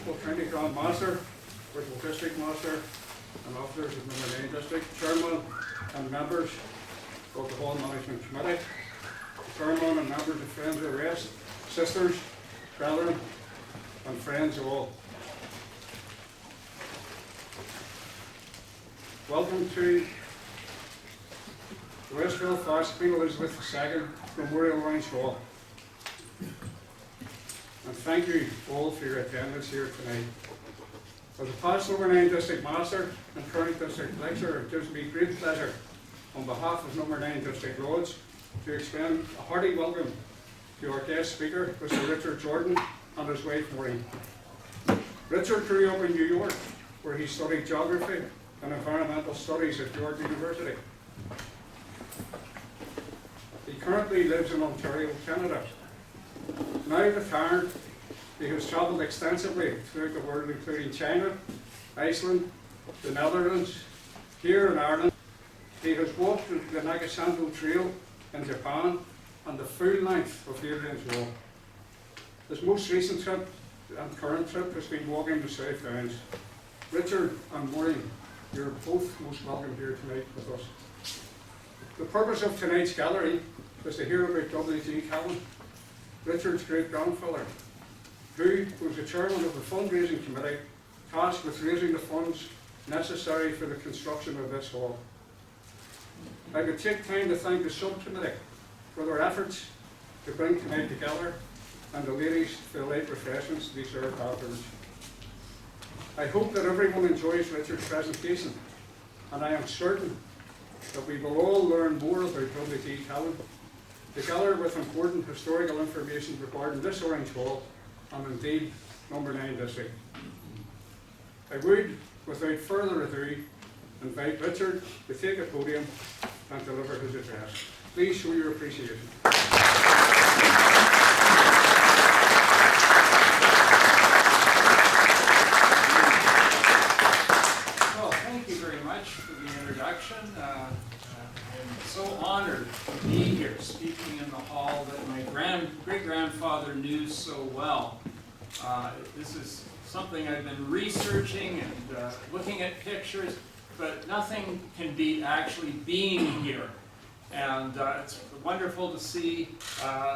Shankill County Grand Master, Richard District Master, and officers of No.9 District, Chairman and members of the Hall Management Committee, Chairman and members of Friends of the Rest, sisters, brethren, and friends of all. Welcome to the West Belfast Queen Elizabeth II Memorial Lounge Hall. And thank you all for your attendance here tonight. As a past No.9 District Master and current District Lecturer, it gives me great pleasure on behalf of No.9 District Lodge to extend a hearty welcome to our guest speaker, Mr. Richard Jordan, and his wife Maureen. Richard grew up in New York, where he studied geography and environmental studies at York University. He currently lives in Ontario, Canada. Now retired, he has travelled extensively throughout the world, including China, Iceland, the Netherlands, here in Ireland. He has walked the Nagasando Trail in Japan and the full length of Hadrian's Wall. His most recent trip and current trip has been walking the South Downs. Richard and Maureen, you're both most welcome here tonight with us. The purpose of tonight's gallery is to hear about WG Callen, Richard's great-grandfather, who was the chairman of the fundraising committee tasked with raising the funds necessary for the construction of this hall. I could take time to thank the subcommittee for their efforts to bring tonight together, and the ladies for the light refreshments to be served afterwards. I hope that everyone enjoys Richard's presentation, and I am certain that we will all learn more about WG Callen, together with important historical information regarding this Orange Hall, and indeed No.9 District. I would, without further ado, invite Richard to take a podium and deliver his address. Please show your appreciation. Well, thank you very much for the introduction. I'm so honored to be here speaking in the hall that my great-grandfather knew so well. This is something I've been researching and looking at pictures, but nothing can beat actually being here. And it's wonderful to see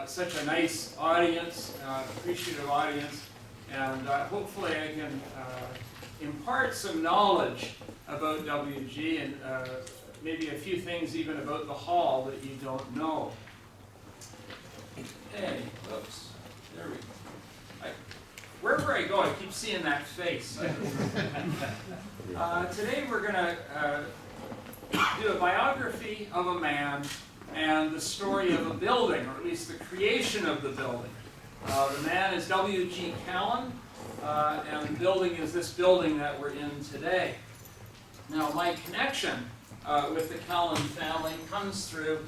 such a nice audience, appreciative audience, and hopefully I can impart some knowledge about WG and maybe a few things even about the hall that you don't know. Hey, whoops, there we go. Wherever I go, I keep seeing that face. Today we're going to do a biography of a man and the story of a building, or at least the creation of the building. The man is WG Callen, and the building is this building that we're in today. Now, my connection with the Callen family comes through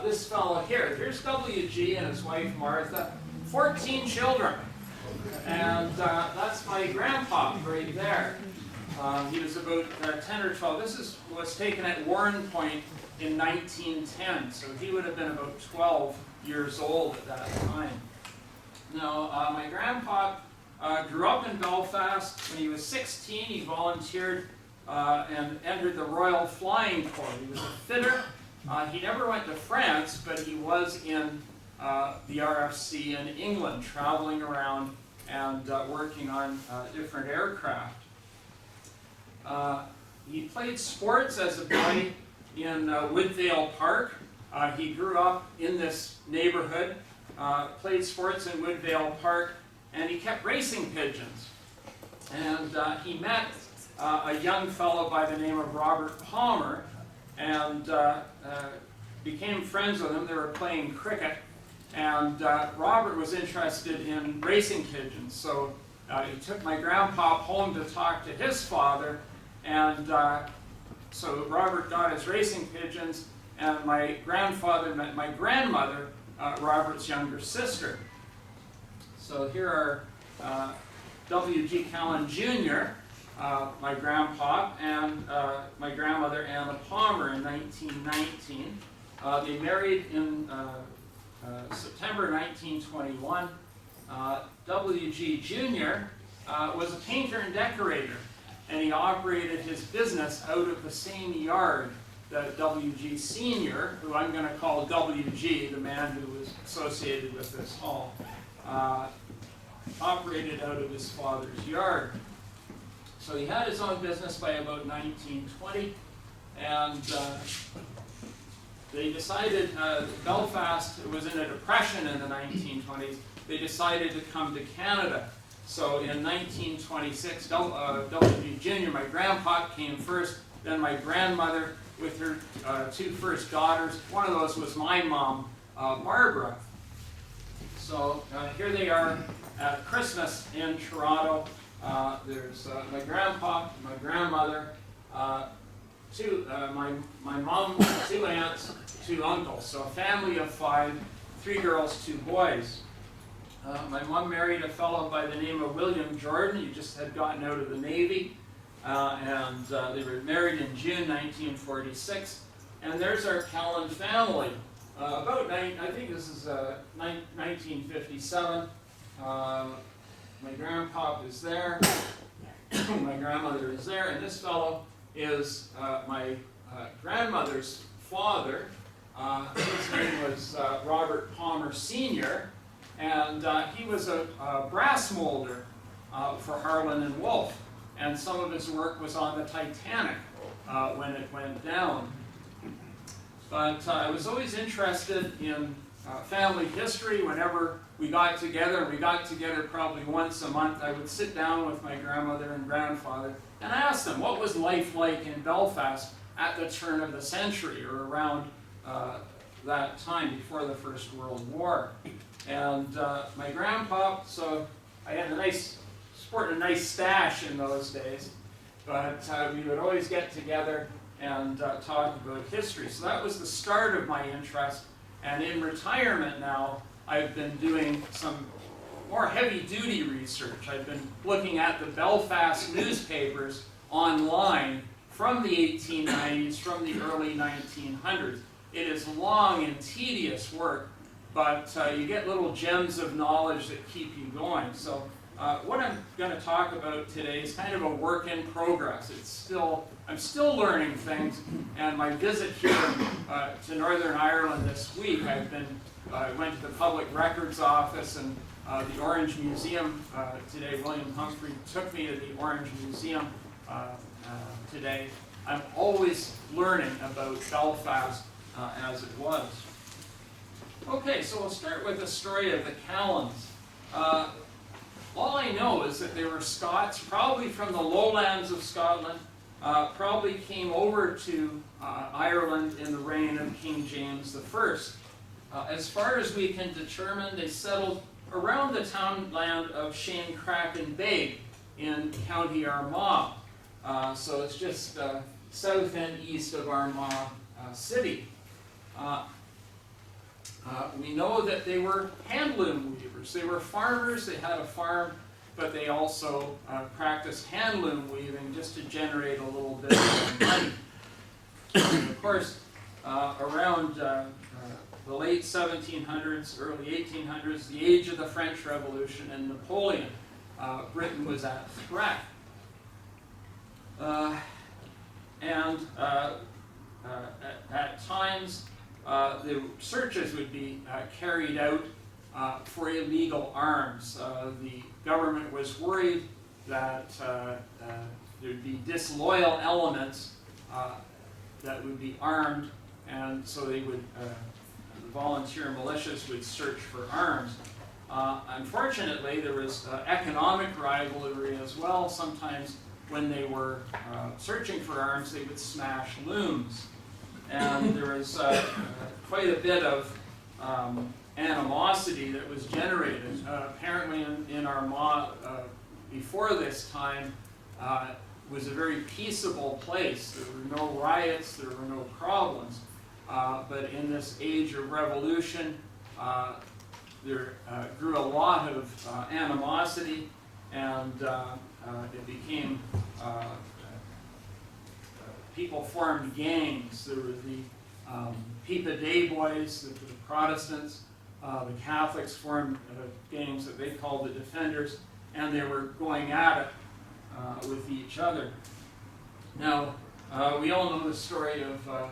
this fellow here. Here's WG and his wife Martha, 14 children. And that's my grandpa right there. He was about 10 or 12. This was taken at Warren Point in 1910, so he would have been about 12 years old at that time. Now, my grandpa grew up in Belfast. When he was 16, he volunteered and entered the Royal Flying Corps. He was a fitter. He never went to France, but he was in the RFC in England, traveling around and working on different aircraft. He played sports as a boy in Woodvale Park. He grew up in this neighborhood, played sports in Woodvale Park, and he kept racing pigeons. And he met a young fellow by the name of Robert Palmer and became friends with him. They were playing cricket. And Robert was interested in racing pigeons, so he took my grandpa home to talk to his father, and so Robert got his racing pigeons, and my grandfather met my grandmother, Robert's younger sister. So here are WG Callen Jr., my grandpa, and my grandmother Anna Palmer in 1919. They married in September 1921. WG Jr. was a painter and decorator, and he operated his business out of the same yard that WG Senior, who I'm going to call WG, the man who was associated with this hall, operated out of his father's yard. So he had his own business by about 1920, and they decided, Belfast was in a depression in the 1920s, they decided to come to Canada. So in 1926, WG Jr., my grandpa, came first, then my grandmother with her two first daughters. One of those was my mom, Barbara. So here they are at Christmas in Toronto. There's my grandpa, my grandmother, my mom, two aunts, two uncles. So a family of 5, 3 girls, 2 boys. My mom married a fellow by the name of William Jordan. He just had gotten out of the Navy. And they were married in June 1946. And there's our Callen family. I think this is 1957. My grandpa is there. My grandmother is there. And this fellow is my grandmother's father. His name was Robert Palmer Sr. And he was a brass molder for Harlan and Wolff. And some of his work was on the Titanic when it went down. But I was always interested in family history. Whenever we got together, probably once a month, I would sit down with my grandmother and grandfather and ask them what was life like in Belfast at the turn of the century, or around that time before the First World War. And my grandpa, so I had sported a nice stash in those days, but we would always get together and talk about history. So that was the start of my interest. And in retirement now, I've been doing some more heavy-duty research. I've been looking at the Belfast newspapers online from the 1890s, from the early 1900s. It is long and tedious work, but you get little gems of knowledge that keep you going. So what I'm going to talk about today is kind of a work in progress. I'm still learning things, and my visit here to Northern Ireland this week, I went to the Public Records Office and the Orange Museum today. William Humphrey took me to the Orange Museum today. I'm always learning about Belfast as it was. Okay, so we'll start with the story of the Callens. All I know is that they were Scots, probably from the lowlands of Scotland, probably came over to Ireland in the reign of King James I. As far as we can determine, they settled around the townland of Shankill in County Armagh. So it's just south and east of Armagh City. We know that they were handloom weavers. They were farmers, they had a farm, but they also practiced handloom weaving just to generate a little bit of money. And of course, around the late 1700s, early 1800s, the age of the French Revolution and Napoleon, Britain was at threat. At times, the searches would be carried out for illegal arms. The government was worried that there'd be disloyal elements that would be armed, and so they would, the volunteer militias would search for arms. Unfortunately, there was economic rivalry as well. Sometimes when they were searching for arms, they would smash looms. And there was quite a bit of animosity that was generated. Apparently in Armagh, before this time, was a very peaceable place. There were no riots, there were no problems. But in this age of revolution, there grew a lot of animosity, and it became people formed gangs. There were the Pepa Day Boys, the Protestants. The Catholics formed gangs that they called the Defenders. and they were going at it with each other. Now, we all know the story of the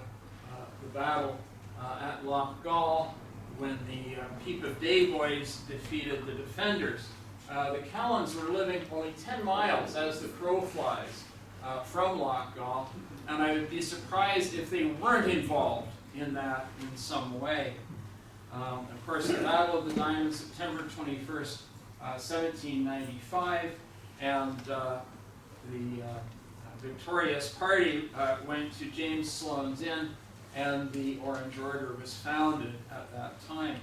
battle at Loch Gall when the Peep of Day boys defeated the defenders. The Callens were living only 10 miles as the crow flies from Loch Gall, and I would be surprised if they weren't involved in that in some way. Of course, the Battle of the Diamond, September 21st, 1795, and the victorious party went to James Sloane's Inn, and the Orange Order was founded at that time.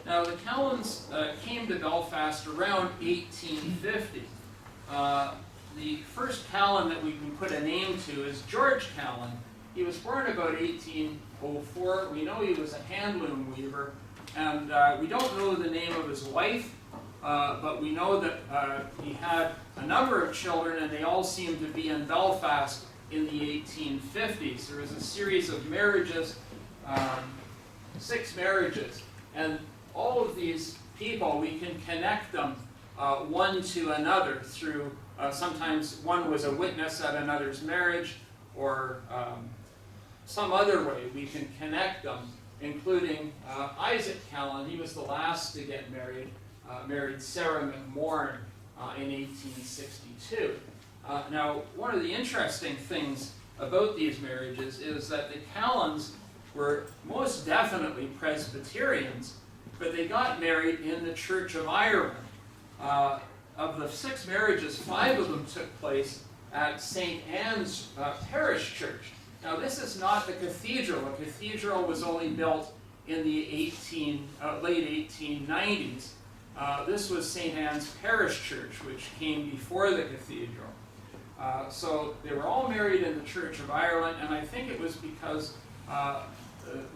Now, the Callens came to Belfast around 1850. The first Callen that we can put a name to is George Callen. He was born about 1804. We know he was a handloom weaver, and we don't know the name of his wife, but we know that he had a number of children, and they all seemed to be in Belfast in the 1850s. There was a series of marriages, 6 marriages, and all of these people, we can connect them one to another through, sometimes one was a witness at another's marriage, or some other way we can connect them, including Isaac Callen. He was the last to get married, married Sarah McMorrin in 1862. Now, one of the interesting things about these marriages is that the Callens were most definitely Presbyterians, but they got married in the Church of Ireland. Of the 6 marriages, 5 of them took place at St. Anne's Parish Church. Now, this is not the cathedral. The cathedral was only built in the late 1890s. This was St. Anne's Parish Church, which came before the cathedral. So they were all married in the Church of Ireland, and I think it was because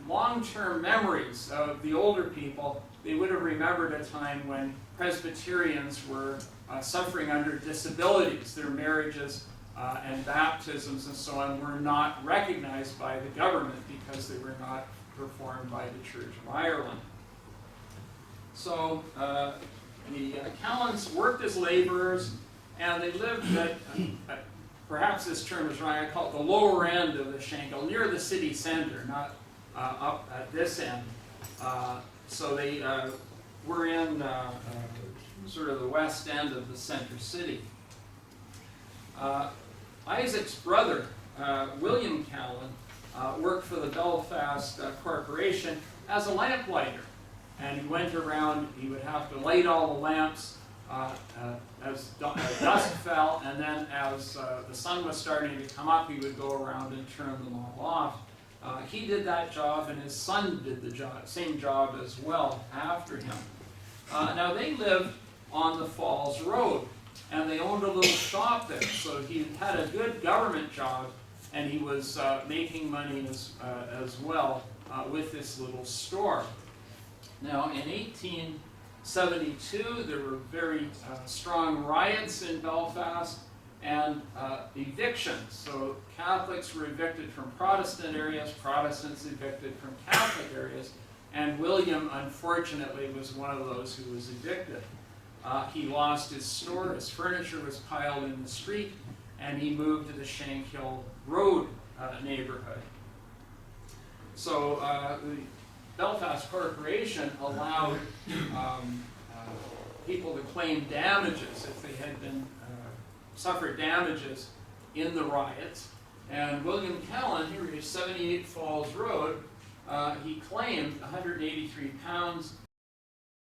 long-term memories of the older people, they would have remembered a time when Presbyterians were suffering under disabilities. Their marriages and baptisms and so on were not recognized by the government because they were not performed by the Church of Ireland. So the Callens worked as laborers, and they lived at, perhaps this term is right, I call it the lower end of the Shankill, near the city center, not up at this end. So they were in sort of the west end of the center city. Isaac's brother, William Callen, worked for the Belfast Corporation as a lamplighter. And he went around, he would have to light all the lamps as dusk fell, and then as the sun was starting to come up, he would go around and turn them all off. He did that job, and his son did the same job as well after him. Now, they lived on the Falls Road, and they owned a little shop there, so he had a good government job, and he was making money as well with this little store. Now, in 1872, there were very strong riots in Belfast and evictions. So Catholics were evicted from Protestant areas, Protestants evicted from Catholic areas, and William, unfortunately, was one of those who was evicted. He lost his store, his furniture was piled in the street, and he moved to the Shankill Road neighborhood. So the Belfast Corporation allowed people to claim damages if they had been suffered damages in the riots. And William Callen, here is 78 Falls Road, he claimed 183 pounds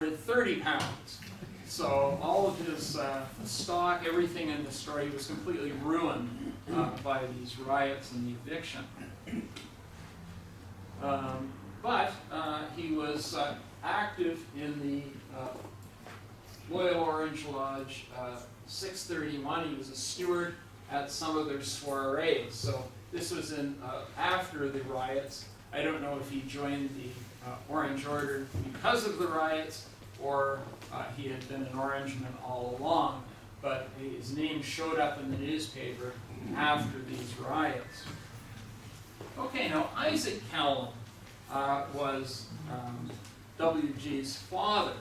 for 30 pounds. So all of his stock, everything in the store, he was completely ruined by these riots and the eviction. But he was active in the Royal Orange Lodge 631. He was a steward at some of their soirees. So this was in after the riots. I don't know if he joined the Orange Order because of the riots, or he had been an Orangeman all along, but his name showed up in the newspaper after these riots. Okay, now Isaac Callen was WG's father,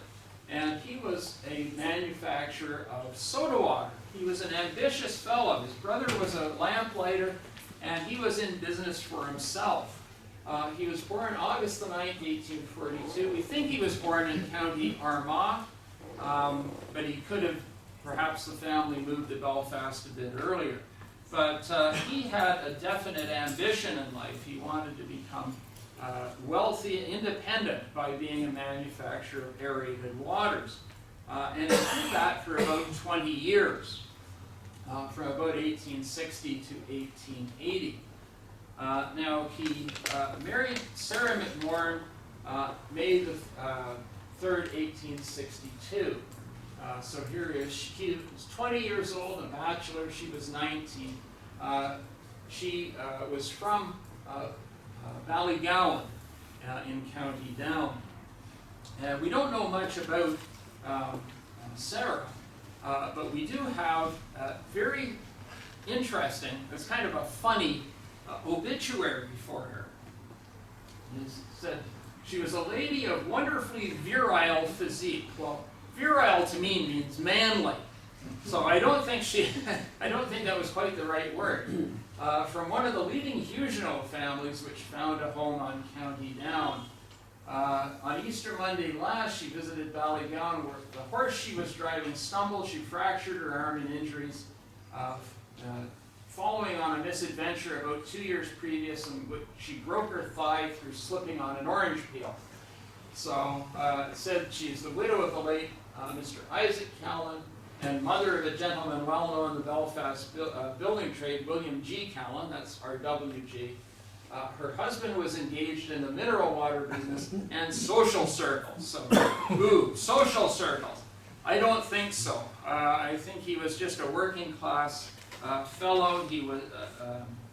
and he was a manufacturer of soda water. He was an ambitious fellow. His brother was a lamplighter, and he was in business for himself. He was born August the 9th, 1842. We think he was born in County Armagh, but he could have, perhaps the family moved to Belfast a bit earlier. But he had a definite ambition in life. He wanted to become wealthy and independent by being a manufacturer of aerated waters. And he did that for about 20 years, from about 1860 to 1880. Now, he married Sarah McMorrin May the 3rd, 1862. So here he is. He was 20 years old, a bachelor. She was 19. She was from Ballygowan in County Down. We don't know much about Sarah, but we do have very interesting, it's kind of a funny obituary for her. It said, she was a lady of wonderfully virile physique. Well, virile to me means manly. So I don't think that was quite the right word. From one of the leading Huguenot families which found a home on County Down. On Easter Monday last, she visited Ballygowan where the horse she was driving stumbled. She fractured her arm in injuries following on a misadventure about 2 years previous, in which she broke her thigh through slipping on an orange peel. So it said she's the widow of the late Mr. Isaac Callen and mother of a gentleman well known in the Belfast building trade, William G. Callen, that's our WG. Her husband was engaged in the mineral water business and social circles. So, ooh, social circles. I don't think so. I think he was just a working class fellow. He was,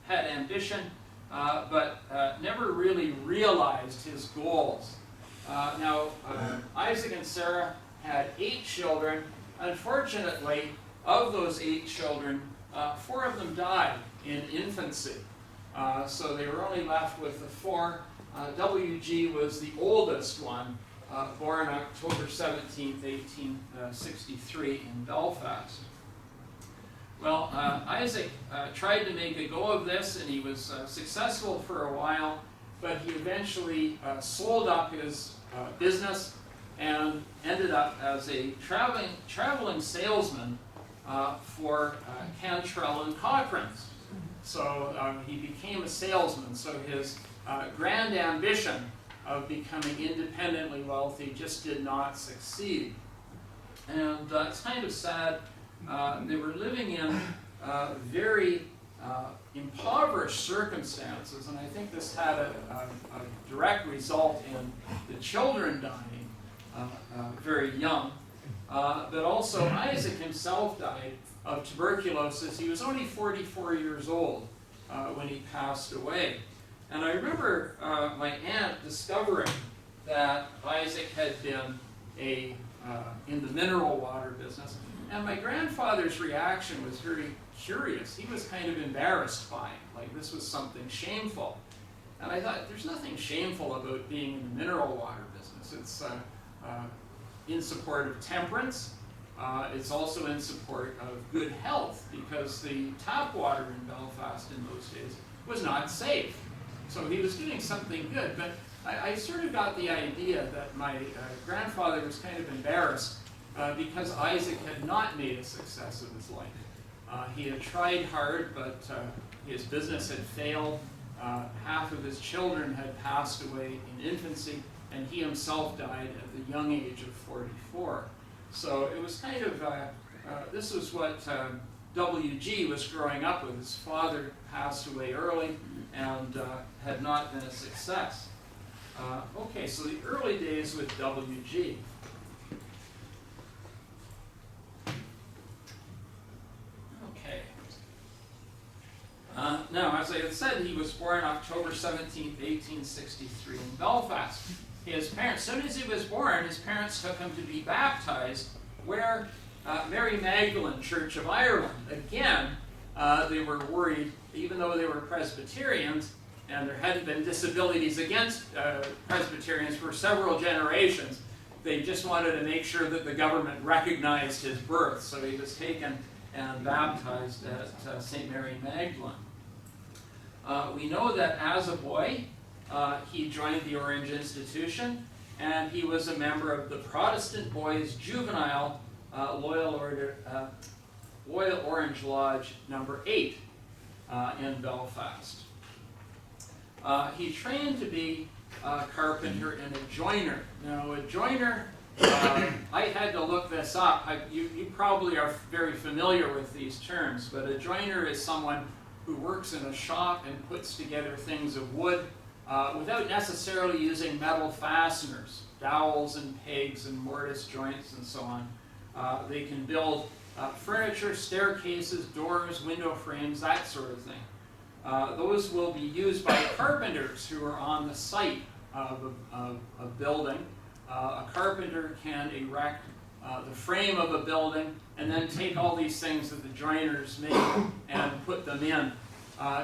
had ambition, but never really realized his goals. Now, Isaac and Sarah had 8 children. Unfortunately, of those 8 children, 4 of them died in infancy. So they were only left with the 4. WG was the oldest one, born October 17th, 1863 in Belfast. Well, Isaac tried to make a go of this, and he was successful for a while, but he eventually sold up his business and ended up as a traveling salesman for Cantrell and Cochrane's. So he became a salesman. So his grand ambition of becoming independently wealthy just did not succeed. And it's kind of sad. They were living in very impoverished circumstances, and I think this had a direct result in the children dying very young. But also Isaac himself died of tuberculosis. He was only 44 years old when he passed away. And I remember my aunt discovering that Isaac had been in the mineral water business. And my grandfather's reaction was very curious. He was kind of embarrassed by it, like this was something shameful. And I thought, there's nothing shameful about being in the mineral water business. It's in support of temperance. It's also in support of good health, because the tap water in Belfast in those days was not safe. So he was doing something good, but I sort of got the idea that my grandfather was kind of embarrassed because Isaac had not made a success of his life. He had tried hard, but his business had failed. Half of his children had passed away in infancy, and he himself died at the young age of 44. So it was kind of, this was what WG was growing up with. His father passed away early and had not been a success. Okay, so the early days with WG. Okay. Now, as I had said, he was born October 17th, 1863 in Belfast. His parents, as soon as he was born, his parents took him to be baptized where Mary Magdalene Church of Ireland. Again, they were worried, even though they were Presbyterians, and there hadn't been disabilities against Presbyterians for several generations, they just wanted to make sure that the government recognized his birth, so he was taken and baptized at St. Mary Magdalene. We know that as a boy, he joined the Orange Institution, and he was a member of the Protestant Boys Juvenile Loyal Orange Lodge number 8 in Belfast. He trained to be a carpenter and a joiner. Now, a joiner, I had to look this up. You probably are very familiar with these terms, but a joiner is someone who works in a shop and puts together things of wood without necessarily using metal fasteners, dowels and pegs and mortise joints and so on. They can build furniture, staircases, doors, window frames, that sort of thing. Those will be used by carpenters who are on the site of a building. A carpenter can erect the frame of a building and then take all these things that the joiners make and put them in.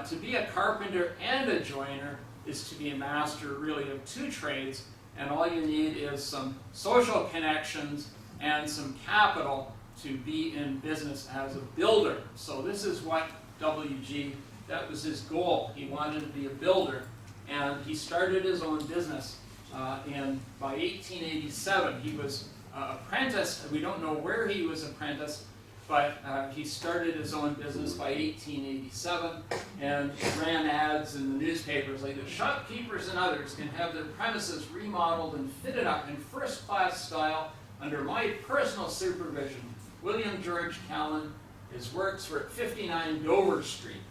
To be a carpenter and a joiner is to be a master really of 2 trades, and all you need is some social connections and some capital to be in business as a builder. So this is what WG, that was his goal. He wanted to be a builder, and he started his own business. And by 1887, he was apprenticed. We don't know where he was apprenticed, but he started his own business by 1887 and ran ads in the newspapers like the shopkeepers and others can have their premises remodeled and fitted up in first-class style under my personal supervision. William George Callen. His works were at 59 Dover Street.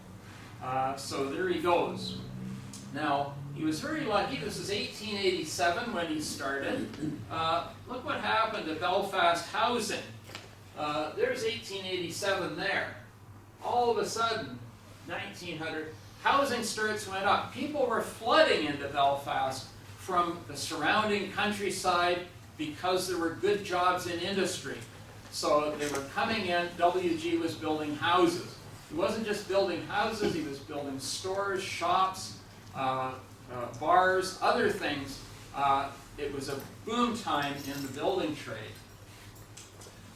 So there he goes. Now, he was very lucky. This is 1887 when he started. Look what happened to Belfast housing. There's 1887 there. All of a sudden, 1900, housing starts went up. People were flooding into Belfast from the surrounding countryside because there were good jobs in industry. So they were coming in. WG was building houses. He wasn't just building houses, he was building stores, shops, bars, other things. It was a boom time in the building trade.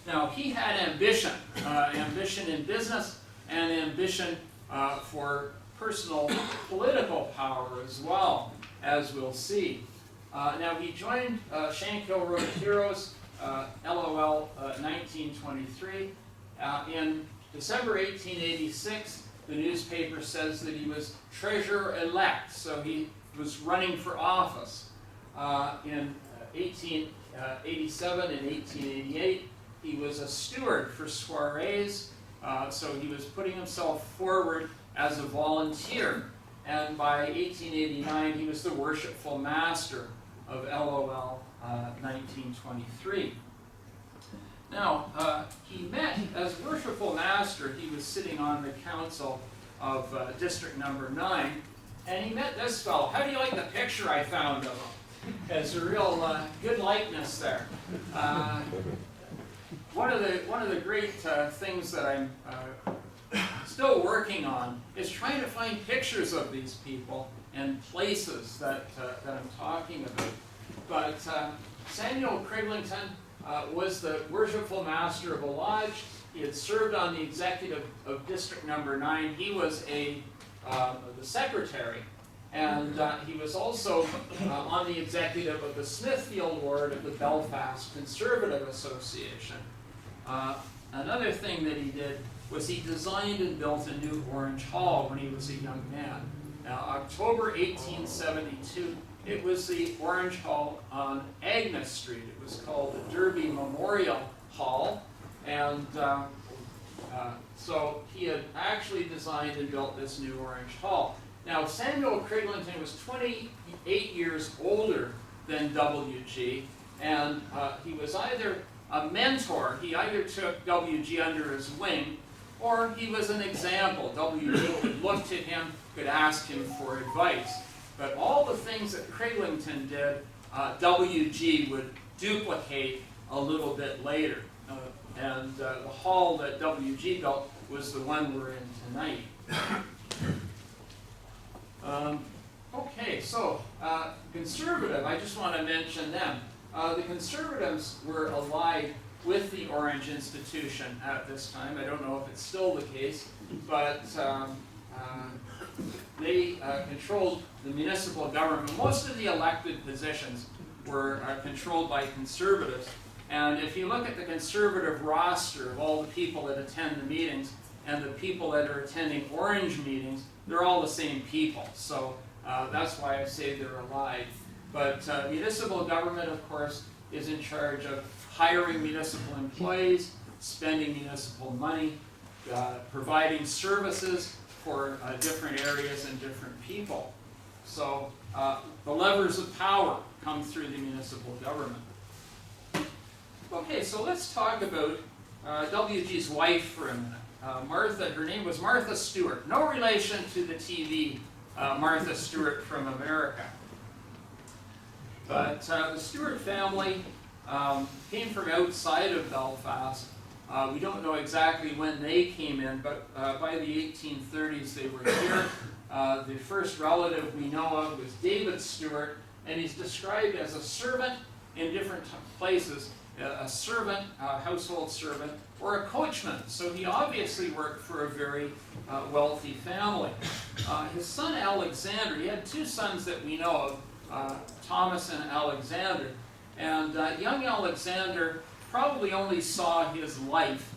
Now, he had ambition, ambition in business and ambition for personal political power as well, as we'll see. Now, he joined Shankill Road Heroes LOL 1923. In December 1886, the newspaper says that he was treasurer-elect, so he was running for office. In 1887 and 1888, he was a steward for soirees, so he was putting himself forward as a volunteer. And by 1889, he was the worshipful master of LOL 1923. Now, he met, as worshipful master, he was sitting on the council of District number 9, and he met this fellow. How do you like the picture I found of him? There's a real good likeness there. One of the great things that I'm still working on is trying to find pictures of these people and places that I'm talking about. But Samuel Criglington was the worshipful master of a lodge. He had served on the executive of District number 9. He was the secretary, and he was also on the executive of the Smithfield ward of the Belfast Conservative Association. Another thing that he did was he designed and built a new Orange Hall when he was a young man. Now, October 1872, it was the Orange Hall on Agnes Street. It was called the Derby Memorial Hall, and so he had actually designed and built this new Orange Hall. Now, Samuel Criglington was 28 years older than WG, and he was either a mentor, he either took WG under his wing, or he was an example. WG could look to him, could ask him for advice. But all the things that Criglington did, WG would duplicate a little bit later. And the hall that WG built was the one we're in tonight. Okay, so conservative, I just want to mention them. The Conservatives were allied with the Orange institution at this time. I don't know if it's still the case, but they controlled the municipal government. Most of the elected positions were controlled by Conservatives. And if you look at the Conservative roster of all the people that attend the meetings and the people that are attending Orange meetings, they're all the same people. So that's why I say they're allied. But municipal government, of course, is in charge of hiring municipal employees, spending municipal money, providing services for different areas and different people. So the levers of power come through the municipal government. Okay, so let's talk about WG's wife for a minute. Martha, her name was Martha Stewart. No relation to the TV Martha Stewart from America. But the Stewart family came from outside of Belfast. We don't know exactly when they came in, but by the 1830s they were here. The first relative we know of was David Stewart, and he's described as a servant in different places, a servant, a household servant, or a coachman. So he obviously worked for a very wealthy family. His son Alexander, he had two sons that we know of, Thomas and Alexander. And young Alexander probably only saw his life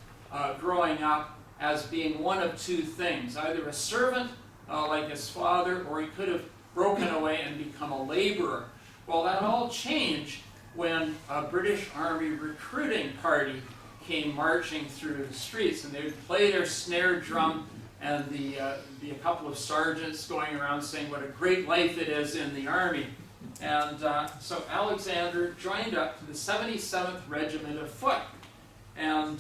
growing up as being one of two things, either a servant like his father, or he could have broken away and become a laborer. Well, that all changed when a British Army recruiting party came marching through the streets, and they would play their snare drum, and be a couple of sergeants going around saying what a great life it is in the Army. And so Alexander joined up to the 77th Regiment of Foot. And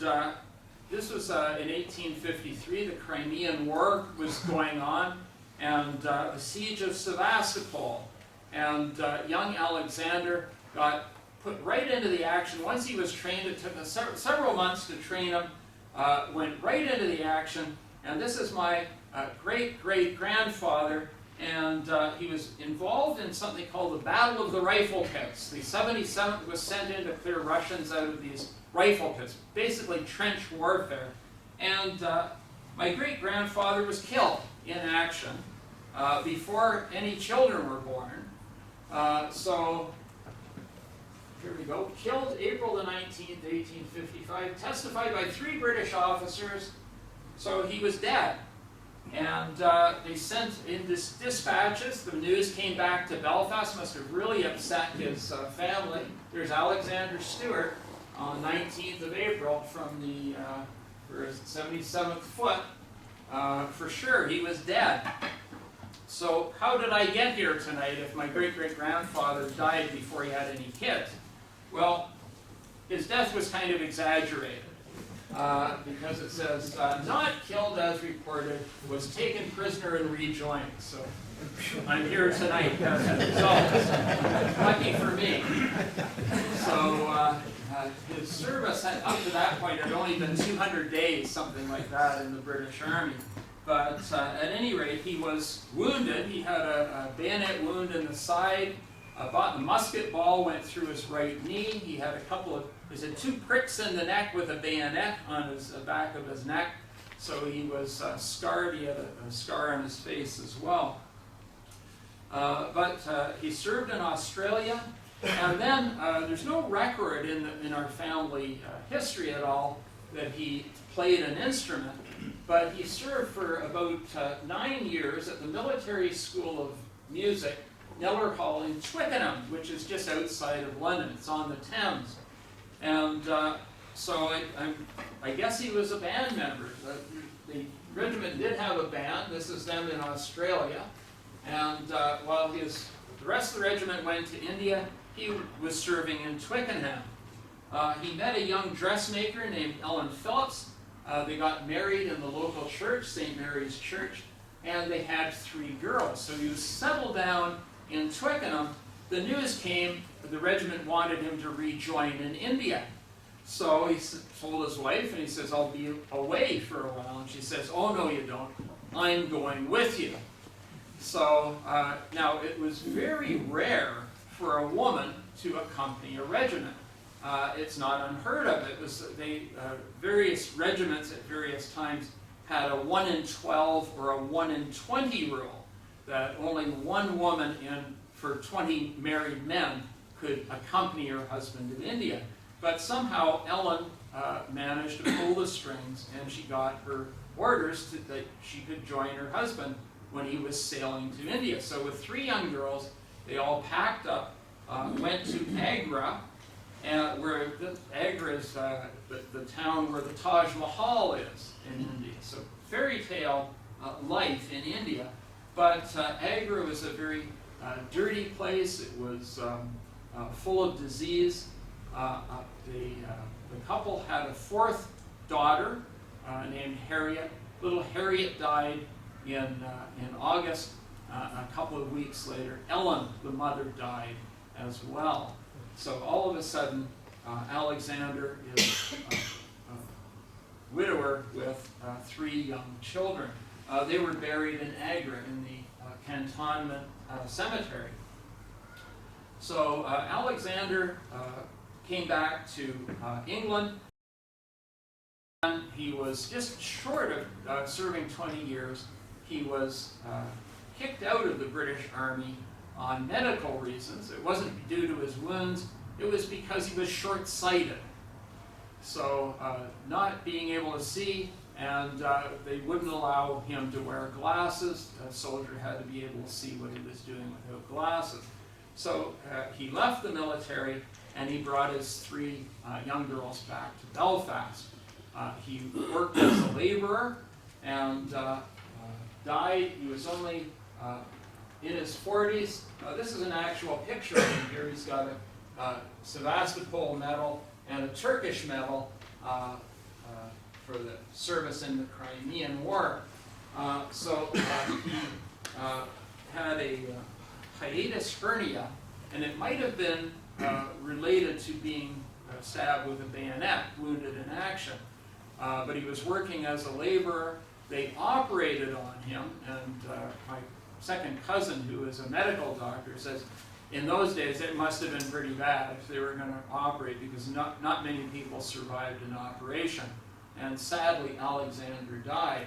this was in 1853. The Crimean War was going on, and the siege of Sevastopol. And young Alexander got put right into the action. Once he was trained, it took several months to train him, went right into the action. And this is my great-great-grandfather, and he was involved in something called the Battle of the Rifle Pits. The 77th was sent in to clear Russians out of these rifle pits, basically trench warfare. And my great-grandfather was killed in action before any children were born. So here we go. Killed April the 19th, 1855. Testified by 3 British officers. So he was dead. And they sent in dispatches. The news came back to Belfast. Must have really upset his family. There's Alexander Stewart on the 19th of April from the for his 77th foot. For sure, he was dead. So how did I get here tonight if my great-great-grandfather died before he had any kids? Well, his death was kind of exaggerated. Because it says, not killed as reported, was taken prisoner and rejoined. So I'm here tonight as a result. Lucky for me. So his service up to that point had only been 200 days, something like that, in the British Army. But at any rate, he was wounded. He had a bayonet wound in the side. A musket ball went through his right knee. He had a couple of, he had 2 pricks in the neck with a bayonet on his back of his neck. So he was scarred. He had a scar on his face as well. But he served in Australia. And then there's no record in our family history at all that he played an instrument. But he served for about 9 years at the Military School of Music, Neller Hall in Twickenham, which is just outside of London. It's on the Thames. And so I guess he was a band member. The regiment did have a band. This is them in Australia. And while the rest of the regiment went to India, he was serving in Twickenham. He met a young dressmaker named Ellen Phillips. They got married in the local church, St. Mary's Church, and they had 3 girls. So he was settled down in Twickenham. The news came that the regiment wanted him to rejoin in India. So he told his wife, and he says, I'll be away for a while. And she says, oh, no, you don't. I'm going with you. So now it was very rare for a woman to accompany a regiment. It's not unheard of. Various regiments at various times had a 1 in 12 or a 1 in 20 rule, that only one woman for 20 married men could accompany her husband to India. But somehow Ellen managed to pull the strings, and she got her orders that she could join her husband when he was sailing to India. So with 3 young girls, they all packed up, went to Agra, where Agra is the town where the Taj Mahal is in India. So fairy tale life in India. But Agra was a very dirty place. It was full of disease. The couple had a 4th daughter named Harriet. Little Harriet died in August. A couple of weeks later, Ellen, the mother, died as well. So all of a sudden, Alexander is a widower with 3 young children. They were buried in Agra in the cantonment cemetery. So Alexander came back to England. And he was just short of serving 20 years. He was kicked out of the British Army on medical reasons. It wasn't due to his wounds. It was because he was short-sighted. So not being able to see, and they wouldn't allow him to wear glasses. A soldier had to be able to see what he was doing without glasses. So he left the military, and he brought his 3 young girls back to Belfast. He worked as a laborer and died. He was only in his 40s. This is an actual picture of him here. He's got a Sevastopol medal and a Turkish medal for the service in the Crimean War. He had a hiatus hernia, and it might have been related to being stabbed with a bayonet, wounded in action. But he was working as a laborer. They operated on him, and my second cousin, who is a medical doctor, says in those days it must have been pretty bad if they were going to operate, because not many people survived an operation. And sadly, Alexander died.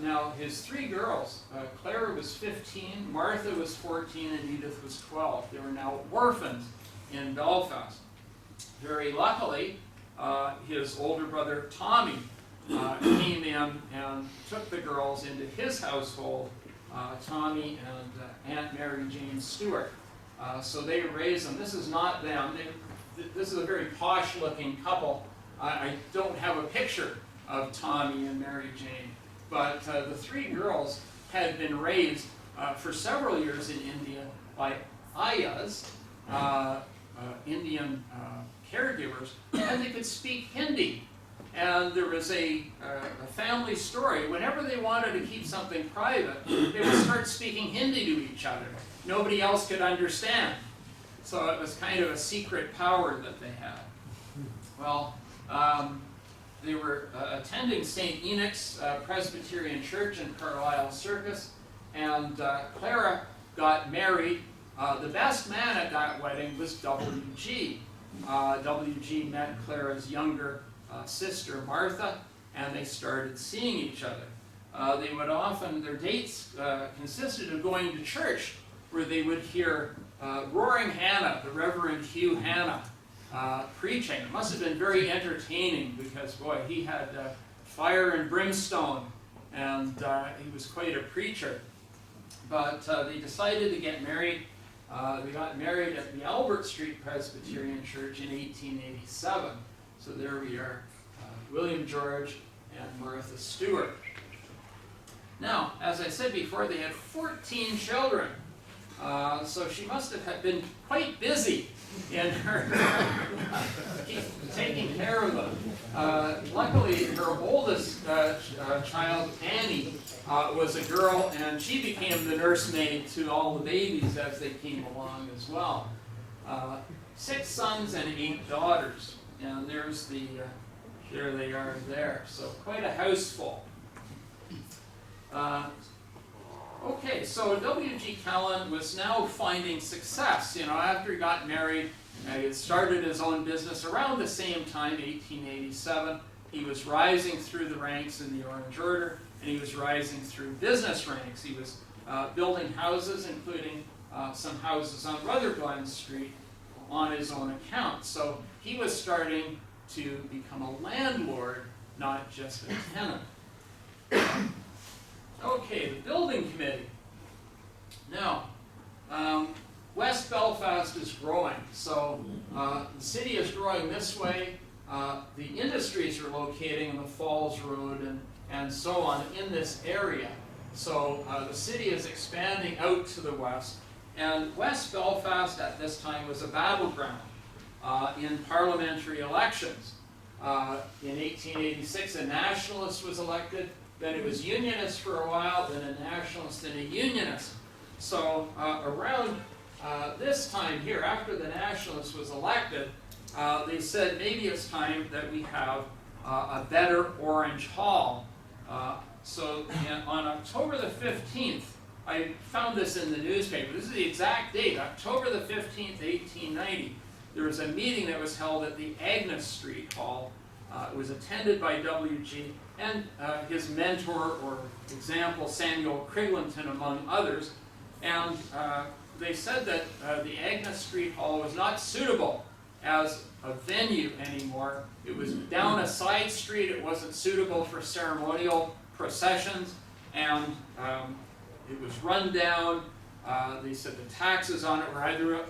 Now, his 3 girls, Clara was 15, Martha was 14, and Edith was 12. They were now orphans in Belfast. Very luckily, his older brother Tommy came in and took the girls into his household, Tommy and Aunt Mary Jane Stewart. So they raised them. This is not them. This is a very posh-looking couple. I don't have a picture of Tommy and Mary Jane, but the 3 girls had been raised for several years in India by ayahs, Indian caregivers, and they could speak Hindi. And there was a family story. Whenever they wanted to keep something private, they would start speaking Hindi to each other. Nobody else could understand. So it was kind of a secret power that they had. Well, they were attending St. Enoch's Presbyterian Church in Carlisle Circus, and Clara got married. The best man at that wedding was WG. WG met Clara's younger sister, Martha, and they started seeing each other. They would often, their dates consisted of going to church, where they would hear Roaring Hannah, the Reverend Hugh Hannah, preaching. It must have been very entertaining, because, boy, he had fire and brimstone, and he was quite a preacher. But they decided to get married. They got married at the Albert Street Presbyterian Church in 1887. So there we are, William George and Martha Stewart. Now, as I said before, they had 14 children. So she must have been quite busy in her taking care of them. Luckily, her oldest child, Annie, was a girl, and she became the nursemaid to all the babies as they came along as well. 6 sons and 8 daughters, and there's the there they are there. So quite a house full. Okay, so WG Callen was now finding success. You know, after he got married, he had started his own business around the same time, 1887. He was rising through the ranks in the Orange Order, and he was rising through business ranks. He was building houses, including some houses on Rutherglen Street, on his own account. So he was starting to become a landlord, not just a tenant. Okay, the building committee. Now, West Belfast is growing, so the city is growing this way. The industries are locating on the Falls Road and so on in this area. So the city is expanding out to the west. And West Belfast at this time was a battleground in parliamentary elections. In 1886, a nationalist was elected, then it was unionist for a while, then a nationalist and a unionist. So around this time here, after the nationalist was elected, they said maybe it's time that we have a better Orange Hall. So on October the 15th, I found this in the newspaper. This is the exact date, October the 15th, 1890. There was a meeting that was held at the Agnes Street Hall. It was attended by WG and his mentor or example, Samuel Criglinton, among others. And they said that the Agnes Street Hall was not suitable as a venue anymore. It was down a side street. It wasn't suitable for ceremonial processions, and it was run down. They said the taxes on it were either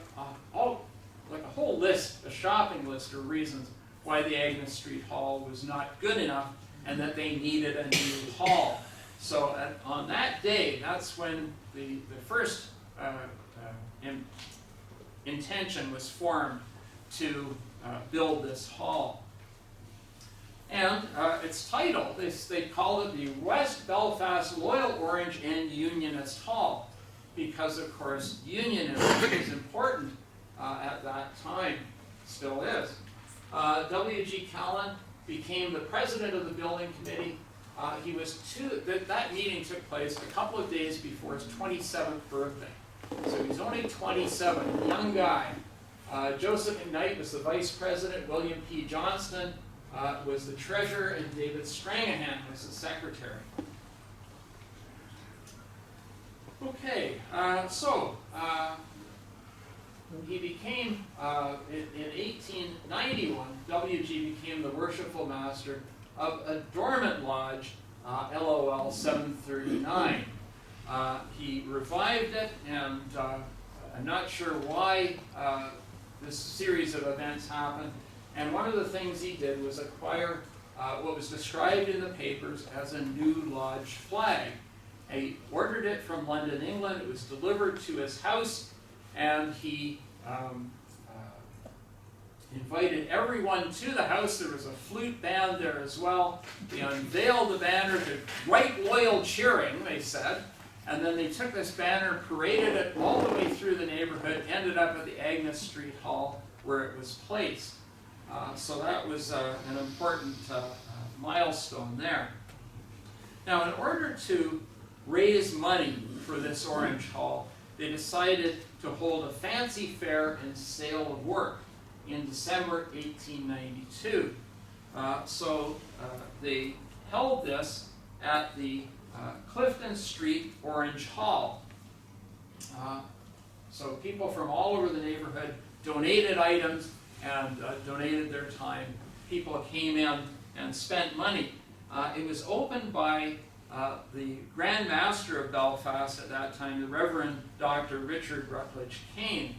like a whole list, a shopping list of reasons why the Agnes Street Hall was not good enough and that they needed a new hall. So on that day, that's when the first intention was formed to build this hall. And its title, they called it the West Belfast Loyal Orange and Unionist Hall, because of course unionism was important at that time, still is. WG Callen became the president of the building committee. That meeting took place a couple of days before his 27th birthday. So he's only 27, a young guy. Joseph McKnight was the vice president, William P. Johnston was the treasurer, and David Stranahan was the secretary. Okay, he became, in 1891, WG became the worshipful master of a dormant lodge, LOL 739. He revived it, and I'm not sure why this series of events happened. And one of the things he did was acquire what was described in the papers as a new lodge flag. He ordered it from London, England. It was delivered to his house, and he invited everyone to the house. There was a flute band there as well. They unveiled the banner to right loyal cheering, they said. And then they took this banner, paraded it all the way through the neighborhood, ended up at the Agnes Street Hall where it was placed. So that was an important milestone there. Now, in order to raise money for this Orange Hall, they decided to hold a fancy fair and sale of work in December 1892. They held this at the Clifton Street Orange Hall. So people from all over the neighborhood donated items and donated their time. People came in and spent money. It was opened by the Grand Master of Belfast at that time, the Reverend Dr. Richard Rutledge Kane.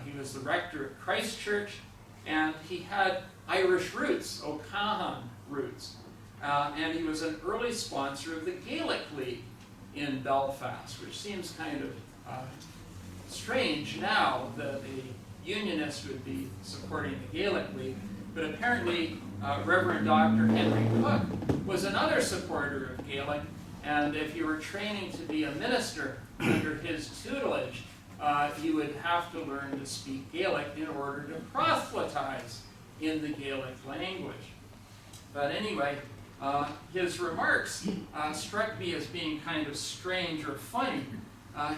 He was the rector at Christ Church, and he had Irish roots, O'Cahan roots. And he was an early sponsor of the Gaelic League in Belfast, which seems kind of strange now that a unionist would be supporting the Gaelic League. But apparently, Reverend Dr. Henry Cook was another supporter of Gaelic, and if you were training to be a minister under his tutelage, you would have to learn to speak Gaelic in order to proselytize in the Gaelic language. But anyway, his remarks struck me as being kind of strange or funny.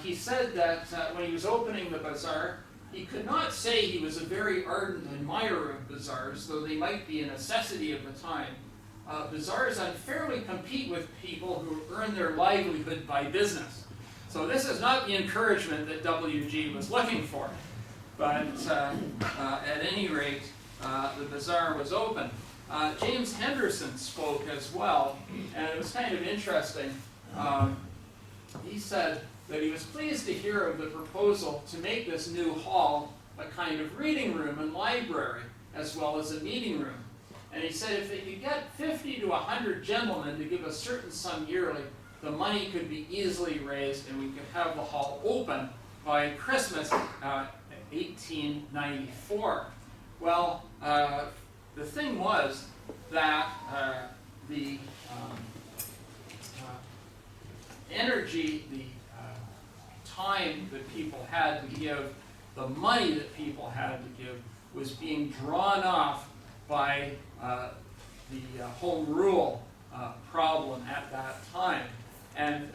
He said that when he was opening the bazaar, he could not say he was a very ardent admirer of bazaars, though they might be a necessity of the time. Bazaars unfairly compete with people who earn their livelihood by business. So this is not the encouragement that WG was looking for. But at any rate, the bazaar was open. James Henderson spoke as well, and it was kind of interesting. He said that he was pleased to hear of the proposal to make this new hall a kind of reading room and library, as well as a meeting room. And he said if they could get 50 to 100 gentlemen to give a certain sum yearly, the money could be easily raised and we could have the hall open by Christmas 1894. Well, the thing was that the energy, the time that people had to give, the money that people had to give, was being drawn off by the home rule problem at that time. And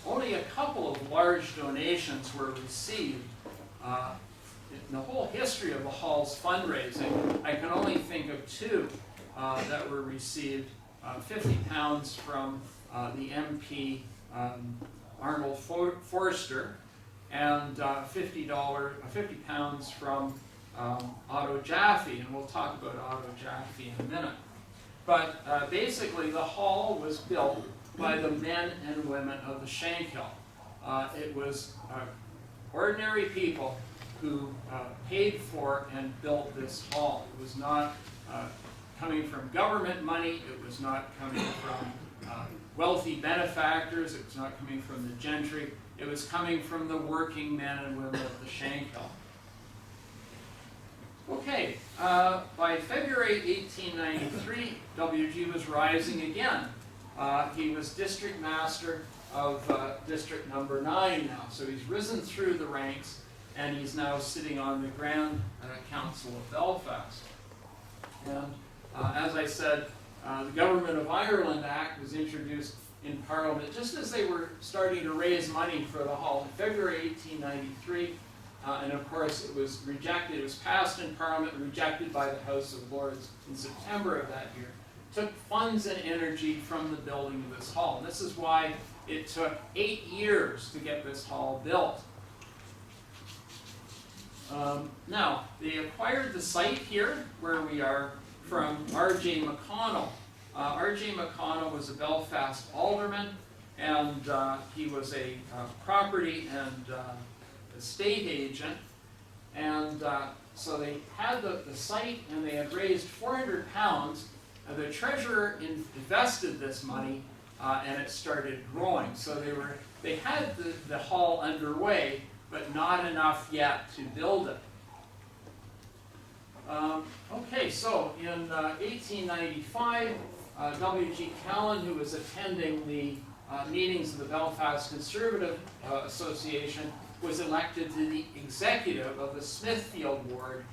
only a couple of large donations were received. In the whole history of the hall's fundraising, I can only think of two that were received. 50 pounds from the MP Arnold Forster, and 50 pounds from Otto Jaffe, and we'll talk about Otto Jaffe in a minute. But basically the hall was built by the men and women of the Shankill. It was ordinary people who paid for and built this hall. It was not coming from government money, it was not coming from wealthy benefactors, it was not coming from the gentry, it was coming from the working men and women of the Shankill. Okay, by February 1893, WG was rising again. He was district master of District No. 9 now, so he's risen through the ranks and he's now sitting on the Grand Council of Belfast. And as I said, the Government of Ireland Act was introduced in Parliament just as they were starting to raise money for the hall in February 1893. And of course it was rejected. It was passed in Parliament, rejected by the House of Lords in September of that year. Took funds and energy from the building of this hall. And this is why it took 8 years to get this hall built. Now, they acquired the site here, where we are, from R.J. McConnell. R.J. McConnell was a Belfast alderman, and he was a property and estate agent. And so they had the site, and they had raised 400 pounds. The treasurer invested this money, and it started growing. So they had the hall underway, but not enough yet to build it. Okay, so in 1895, WG Callen, who was attending the meetings of the Belfast Conservative Association, was elected to the executive of the Smithfield Ward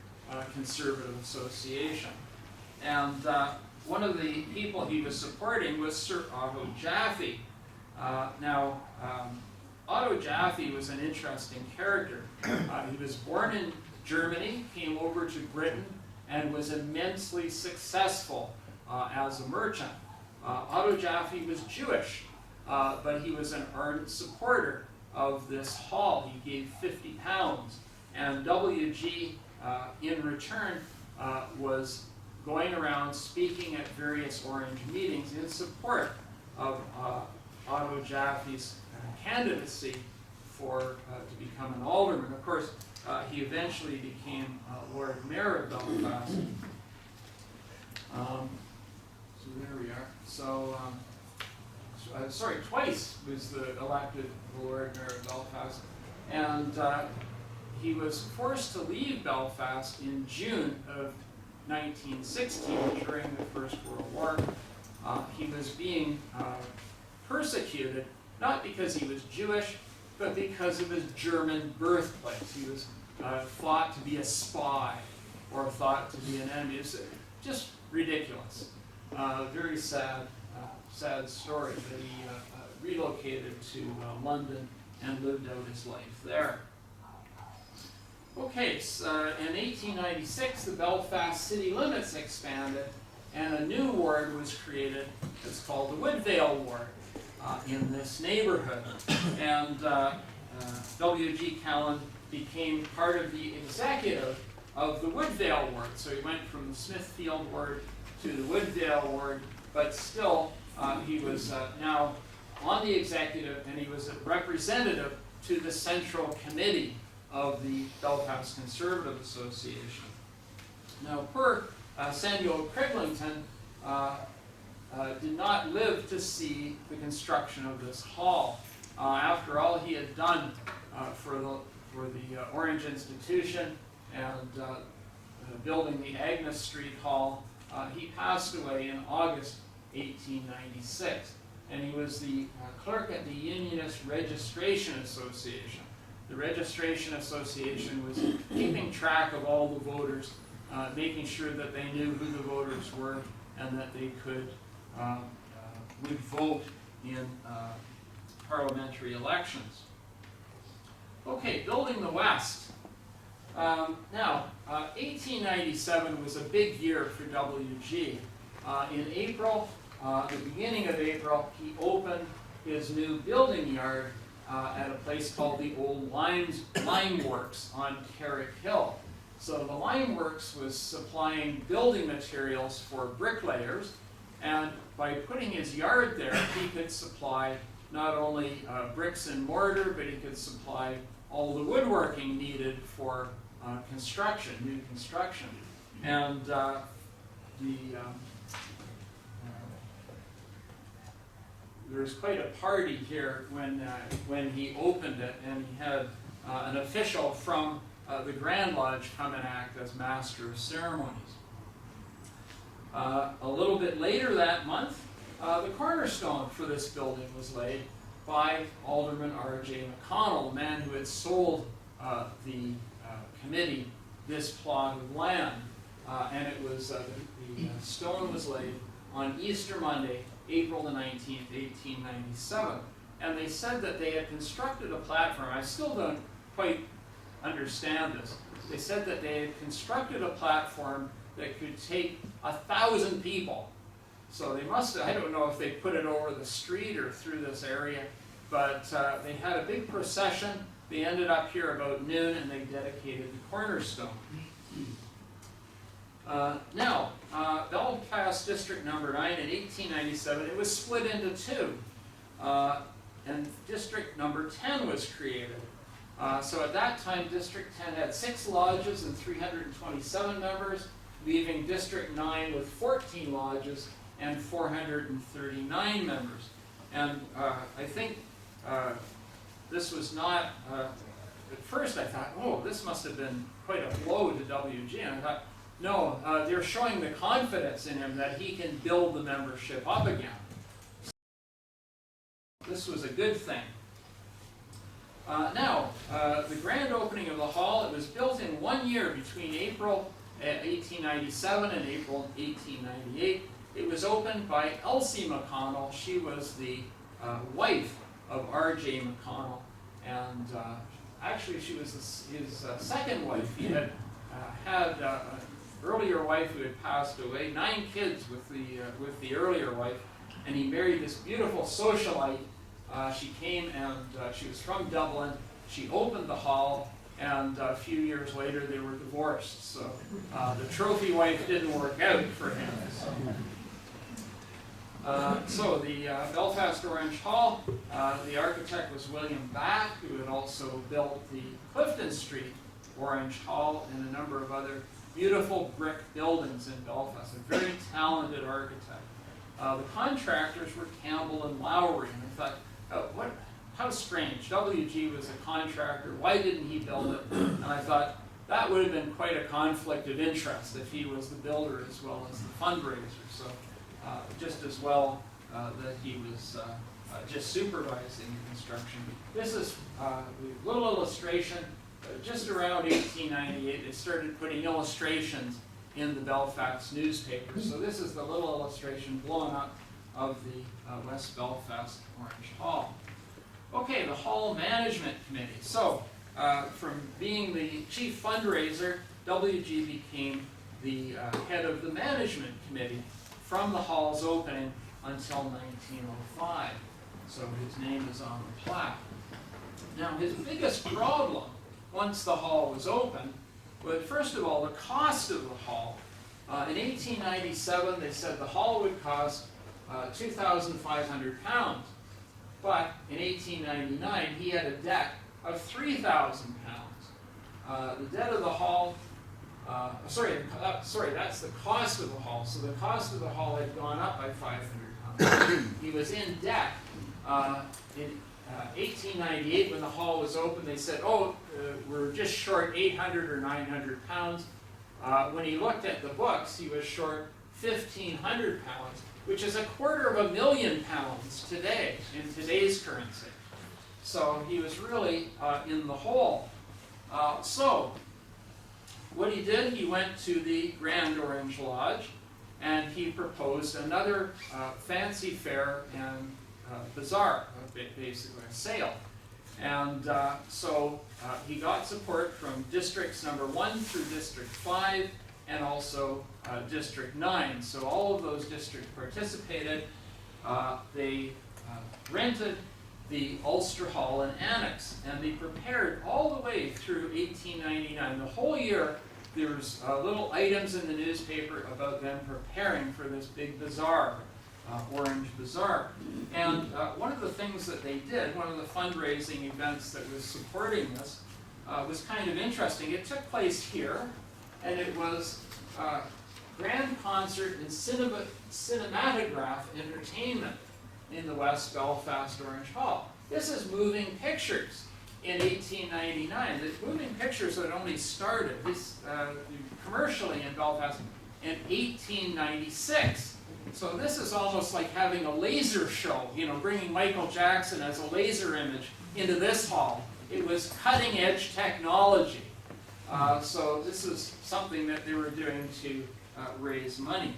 Conservative Association. And one of the people he was supporting was Sir Otto Jaffe. Now, Otto Jaffe was an interesting character. He was born in Germany, came over to Britain, and was immensely successful as a merchant. Otto Jaffe was Jewish, but he was an ardent supporter of this hall. He gave 50 pounds. And WG, in return, was going around speaking at various Orange meetings in support of Otto Jaffe's candidacy to become an alderman. Of course, he eventually became Lord Mayor of Belfast. So there we are. So, sorry, twice was elected Lord Mayor of Belfast. And he was forced to leave Belfast in June of 1916 during the First World War. He was being persecuted, not because he was Jewish, but because of his German birthplace. He was thought to be a spy or thought to be an enemy. It's just ridiculous. Very sad sad story that he relocated to London and lived out his life there. Okay, so in 1896 the Belfast city limits expanded and a new ward was created. It's called the Woodvale ward in this neighborhood. And WG Callen became part of the executive of the Woodvale ward. So he went from the Smithfield ward to the Woodvale ward, but still he was now on the executive, and he was a representative to the central committee of the Belfast Conservative Association. Now, poor Samuel Criglington did not live to see the construction of this hall. After all he had done for the Orange Institution and building the Agnes Street Hall, he passed away in August 1896. And he was the clerk at the Unionist Registration Association. The Registration Association was keeping track of all the voters, making sure that they knew who the voters were and that they would vote in parliamentary elections. Okay, building the West. Now, 1897 was a big year for WG. In April, the beginning of April, he opened his new building yard at a place called the Old Lime Works on Carrick Hill. So the Lime Works was supplying building materials for bricklayers, and by putting his yard there, he could supply not only bricks and mortar, but he could supply all the woodworking needed for construction, new construction. And there was quite a party here when he opened it, and he had an official from the Grand Lodge come and act as master of ceremonies. A little bit later that month, the cornerstone for this building was laid by Alderman R.J. McConnell, the man who had sold the committee this plot of land. And it was the stone was laid on Easter Monday, April the 19th, 1897. And they said that they had constructed a platform. I still don't quite understand this. They said that they had constructed a platform that could take 1,000 people. So they must have, I don't know if they put it over the street or through this area, but they had a big procession. They ended up here about noon, and they dedicated the cornerstone. Now, Belfast District No. 9 in 1897, it was split into two. And District No. 10 was created. So at that time, District 10 had 6 lodges and 327 members, leaving District 9 with 14 lodges and 439 members. And I think this was not, at first I thought, oh, this must have been quite a blow to WG. And I thought, no, they're showing the confidence in him that he can build the membership up again. This was a good thing. Now, the grand opening of the hall, it was built in 1 year between April 1897 and April 1898. It was opened by Elsie McConnell. She was the wife of R.J. McConnell, and actually she was his second wife. He had had an earlier wife who had passed away, 9 kids with the earlier wife, and he married this beautiful socialite. She came and she was from Dublin. She opened the hall, and a few years later they were divorced. So the trophy wife didn't work out for him. So the Belfast Orange Hall, the architect was William Batt, who had also built the Clifton Street Orange Hall and a number of other beautiful brick buildings in Belfast. A very talented architect. The contractors were Campbell and Lowry, and I thought, how strange. WG was a contractor. Why didn't he build it? And I thought that would have been quite a conflict of interest if he was the builder as well as the fundraiser. So just as well that he was just supervising the construction. This is a little illustration. Just around 1898, they started putting illustrations in the Belfast newspapers. So this is the little illustration blowing up of the West Belfast Orange Hall. Okay, the Hall Management Committee. So, from being the chief fundraiser, WG became the head of the Management Committee from the Hall's opening until 1905. So his name is on the plaque. Now, his biggest problem, once the Hall was open, was, first of all, the cost of the Hall. In 1897, they said the Hall would cost £2,500. But in 1899, he had a debt of £3,000. The debt of the Hall, sorry, that's the cost of the Hall. So the cost of the Hall had gone up by £500. He was in debt. In 1898, when the Hall was open, they said, we're just short 800 or 900 pounds. When he looked at the books, he was short 1,500 pounds, which is £250,000 today, in today's currency. So he was really in the hole. So what he did, he went to the Grand Orange Lodge, and he proposed another fancy fair and bazaar, basically a sale. And so he got support from districts number 1 through district 5, and also district 9. So all of those districts participated. They rented the Ulster Hall and Annex, and they prepared all the way through 1899. The whole year, there was little items in the newspaper about them preparing for this big bazaar, Orange Bazaar. And one of the things that they did, one of the fundraising events that was supporting this, was kind of interesting. It took place here, and it was grand concert and cinematograph entertainment in the West Belfast Orange Hall. This is moving pictures in 1899. The moving pictures had only started commercially in Belfast in 1896. So this is almost like having a laser show, bringing Michael Jackson as a laser image into this hall. It was cutting edge technology. So this is something that they were doing to raise money.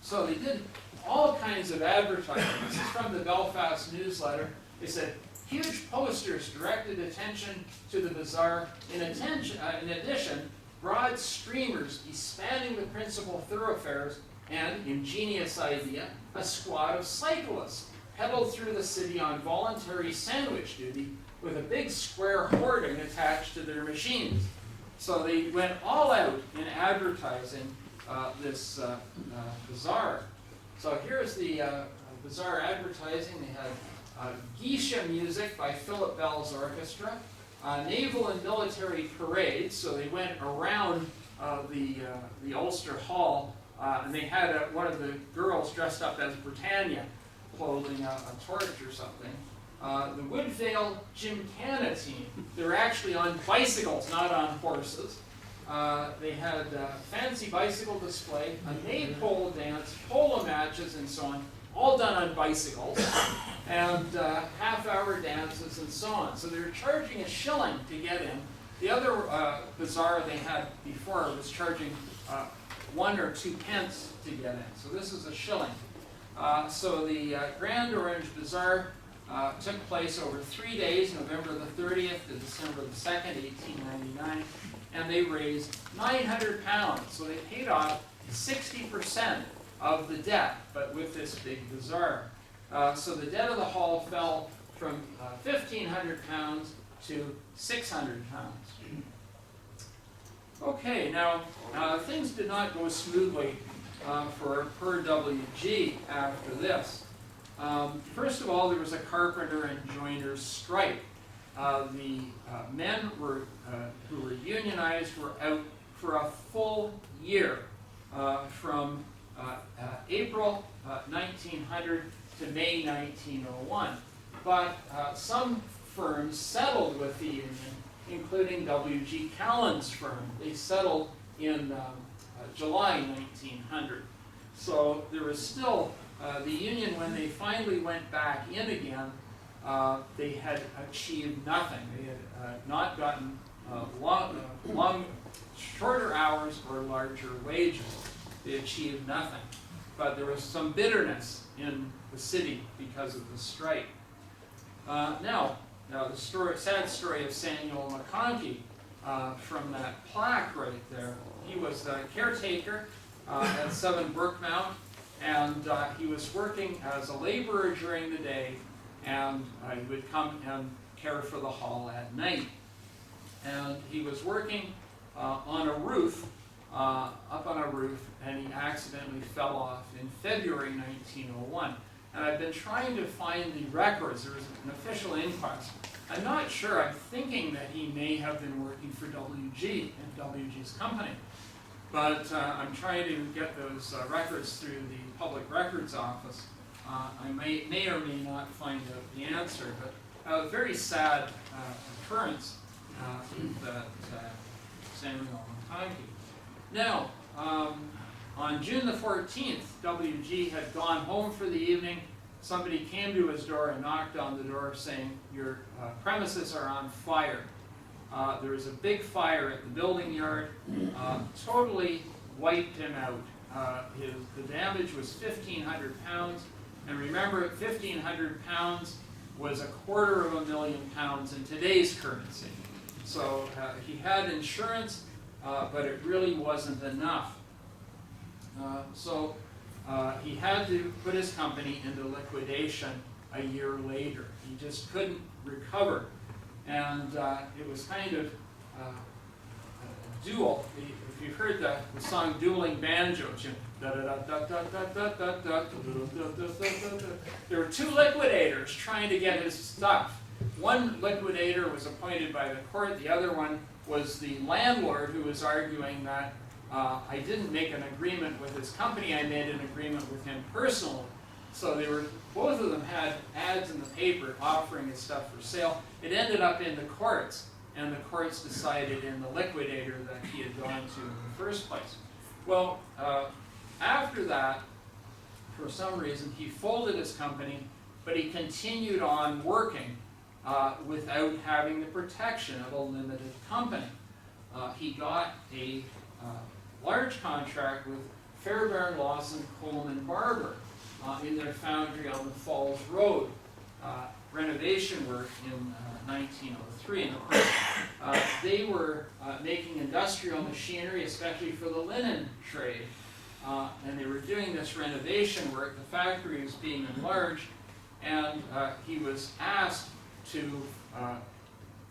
So they did all kinds of advertising. This is from the Belfast newsletter. They said, huge posters directed attention to the bazaar. In addition, broad streamers spanning the principal thoroughfares, and, ingenious idea, a squad of cyclists pedaled through the city on voluntary sandwich duty with a big square hoarding attached to their machines. So they went all out in advertising this bazaar. So here's the bazaar advertising. They had geisha music by Philip Bell's orchestra, naval and military parades. So they went around the Ulster Hall, and they had one of the girls dressed up as Britannia, holding a torch or something. The Woodvale Gymkhana team, they were actually on bicycles, not on horses. They had fancy bicycle display, a maypole dance, polo matches, and so on, all done on bicycles, and half-hour dances and so on. So they were charging a shilling to get in. The other bazaar they had before was charging 1 or 2 pence to get in. So this is a shilling. So the Grand Orange Bazaar took place over 3 days, November the 30th to December the 2nd, 1899, and they raised £900. So they paid off 60% of the debt, but with this big bazaar. So the debt of the hall fell from £1,500 to £600. Okay, now things did not go smoothly for WG after this. First of all, there was a carpenter and joiner's strike. The men who were unionized were out for a full year, from April 1900 to May 1901. But some firms settled with the union, including WG Callen's firm. They settled in July 1900. So there was still the union, when they finally went back in again, they had achieved nothing. They had not gotten shorter hours or larger wages. They achieved nothing. but there was some bitterness in the city because of the strike. Now the sad story of Samuel McConkie, from that plaque right there. He was the caretaker at 7 Brookmount, and he was working as a laborer during the day, and he would come and care for the hall at night. And he was working on a roof, up on a roof, and he accidentally fell off in February 1901. And I've been trying to find the records. There was an official inquest. I'm not sure. I'm thinking that he may have been working for WG and WG's company. But I'm trying to get those records through the Public Records Office. I may or may not find out the answer, but a very sad occurrence that Samuel McConkie. Now, on June the 14th, WG had gone home for the evening. Somebody came to his door and knocked on the door saying, "Your premises are on fire." There was a big fire at the building yard, totally wiped him out. The damage was £1,500, and remember, £1,500 was £250,000 in today's currency. So he had insurance, but it really wasn't enough. So he had to put his company into liquidation a year later. He just couldn't recover. And it was kind of a duel. If you've heard the song Dueling Banjos, there were 2 liquidators trying to get his stuff. One liquidator was appointed by the court. The other one was the landlord, who was arguing that I didn't make an agreement with his company, I made an agreement with him personally. So both of them had ads in the paper offering his stuff for sale. It ended up in the courts, and the courts decided in the liquidator that he had gone to in the first place. Well, after that, for some reason, he folded his company, but he continued on working without having the protection of a limited company. He got a large contract with Fairbairn, Lawson, Coleman, Barber in their foundry on the Falls Road. Renovation work in 1903. And they were making industrial machinery, especially for the linen trade. And they were doing this renovation work. The factory was being enlarged, and he was asked to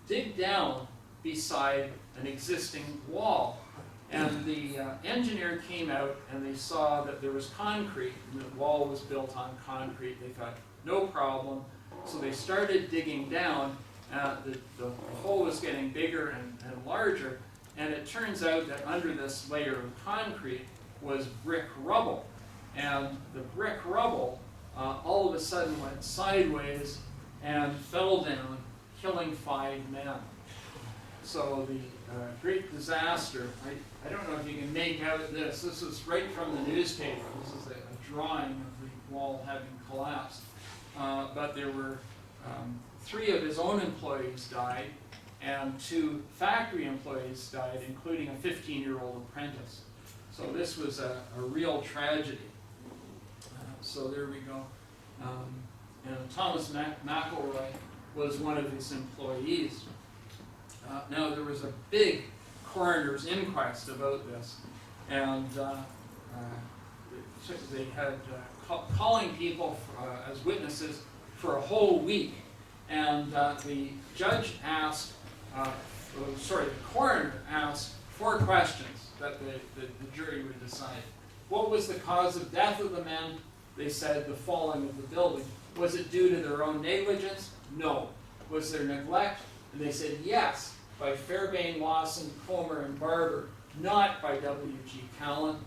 dig down beside an existing wall. And the engineer came out, and they saw that there was concrete, and the wall was built on concrete. They thought, no problem. So they started digging down. The hole was getting bigger and larger, and it turns out that under this layer of concrete was brick rubble. And the brick rubble all of a sudden went sideways and fell down, killing 5 men. So the great disaster, I don't know if you can make out this. This is right from the newspaper. This is a drawing of the wall having collapsed. But there were 3 of his own employees died, and 2 factory employees died, including a 15-year-old apprentice. So this was a real tragedy. So there we go. And Thomas McElroy was one of his employees. Now there was a big coroner's inquest about this, and they had calling people as witnesses for a whole week, and the judge asked, the coroner asked 4 questions that the jury would decide. What was the cause of death of the men? They said the falling of the building. Was it due to their own negligence? No. Was there neglect? And they said yes, by Fairbairn, Lawson, Comer, and Barber, not by WG Callen.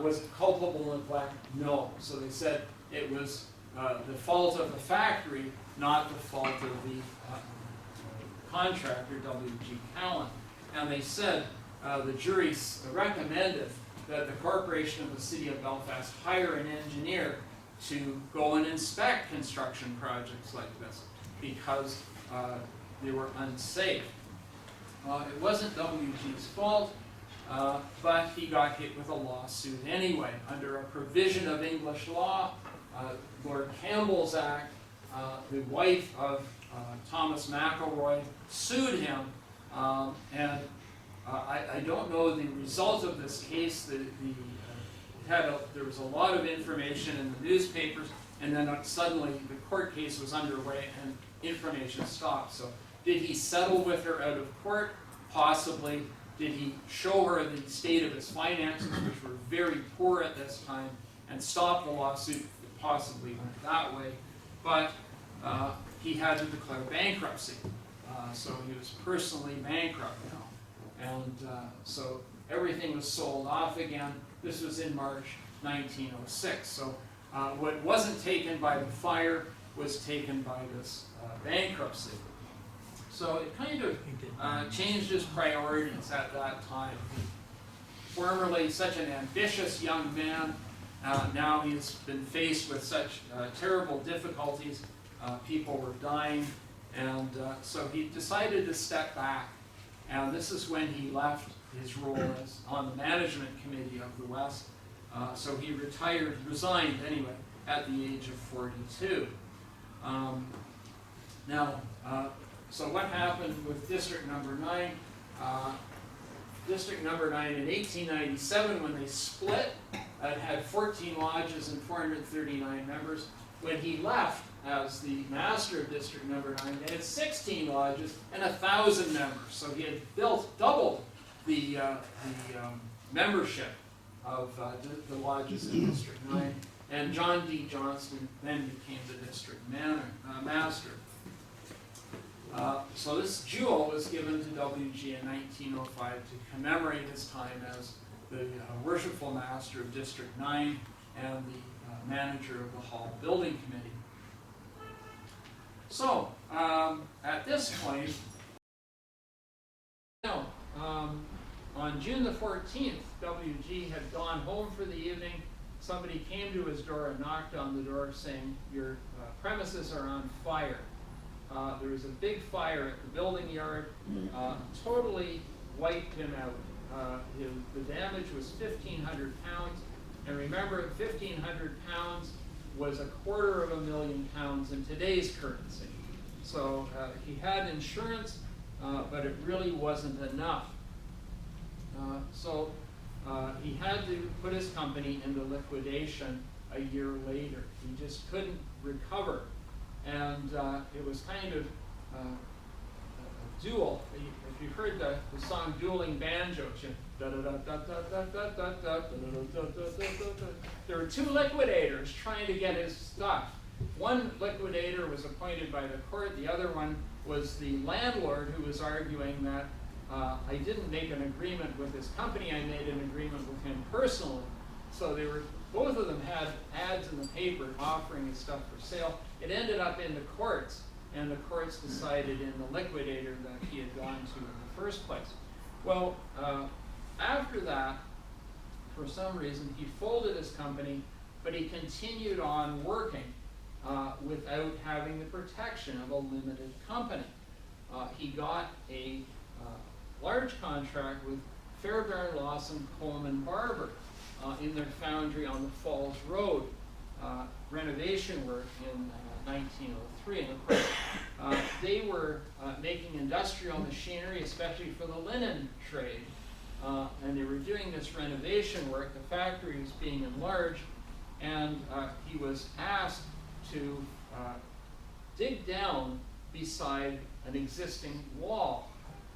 Was it culpable neglect? No. So they said it was the fault of the factory, not the fault of the contractor, WG Callen. And they said, the jury recommended that the corporation of the city of Belfast hire an engineer to go and inspect construction projects like this, because they were unsafe. It wasn't WG's fault. but he got hit with a lawsuit anyway. Under a provision of English law, Lord Campbell's Act, the wife of Thomas McElroy sued him, and I don't know the result of this case. There was a lot of information in the newspapers, and then suddenly the court case was underway and information stopped. So did he settle with her out of court? Possibly. Did he show her the state of his finances, which were very poor at this time, and stop the lawsuit? It possibly went that way. But he had to declare bankruptcy. So he was personally bankrupt now. And so everything was sold off again. This was in March 1906. So what wasn't taken by the fire was taken by this bankruptcy. So it kind of changed his priorities at that time. Formerly such an ambitious young man, now he's been faced with such terrible difficulties. People were dying, and so he decided to step back. And this is when he left his role as on the management committee of the West. So he resigned anyway, at the age of 42. So what happened with District Number 9? District Number 9 in 1897, when they split, it had 14 lodges and 439 members. When he left as the master of District Number 9, they had 16 lodges and 1,000 members. So he had doubled the membership of the lodges in District 9. And John D. Johnston then became the district master. So this jewel was given to WG in 1905 to commemorate his time as the worshipful master of District 9 and the manager of the Hall Building Committee. So at this point, on June the 14th, WG had gone home for the evening. Somebody came to his door and knocked on the door saying, "Your premises are on fire." There was a big fire at the building yard, totally wiped him out. The damage was 1,500 pounds, and remember, 1,500 pounds was £250,000 in today's currency. So he had insurance, but it really wasn't enough. So he had to put his company into liquidation a year later. He just couldn't recover. And it was kind of a duel. If you've heard the song Dueling Banjos, there were two liquidators trying to get his stuff. One liquidator was appointed by the court. The other one was the landlord, who was arguing that I didn't make an agreement with his company, I made an agreement with him personally. So both of them had ads in the paper offering his stuff for sale. It ended up in the courts, and the courts decided in the liquidator that he had gone to in the first place. Well, after that, for some reason, he folded his company, but he continued on working without having the protection of a limited company. He got a large contract with Fairbairn Lawson Coleman Barber in their foundry on the Falls Road, renovation work in 1903. And of course, they were making industrial machinery, especially for the linen trade. And they were doing this renovation work. The factory was being enlarged, and he was asked to dig down beside an existing wall.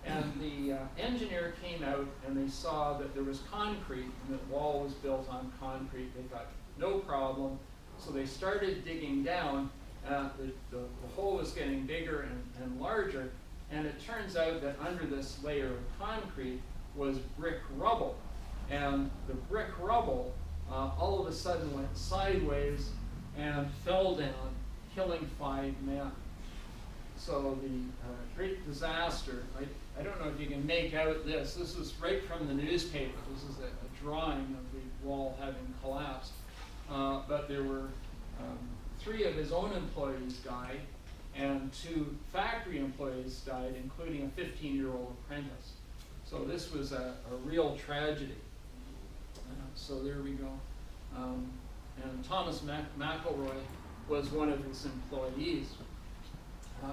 And the engineer came out, and they saw that there was concrete, and the wall was built on concrete. They thought, no problem. So they started digging down. The hole was getting bigger and larger, and it turns out that under this layer of concrete was brick rubble. And the brick rubble all of a sudden went sideways and fell down, killing 5 men. So the great disaster, I don't know if you can make out this. This is right from the newspaper. This is a drawing of the wall having collapsed. But there were 3 of his own employees died, and 2 factory employees died, including a 15-year-old apprentice. So this was a real tragedy. So there we go. And Thomas McElroy was one of his employees.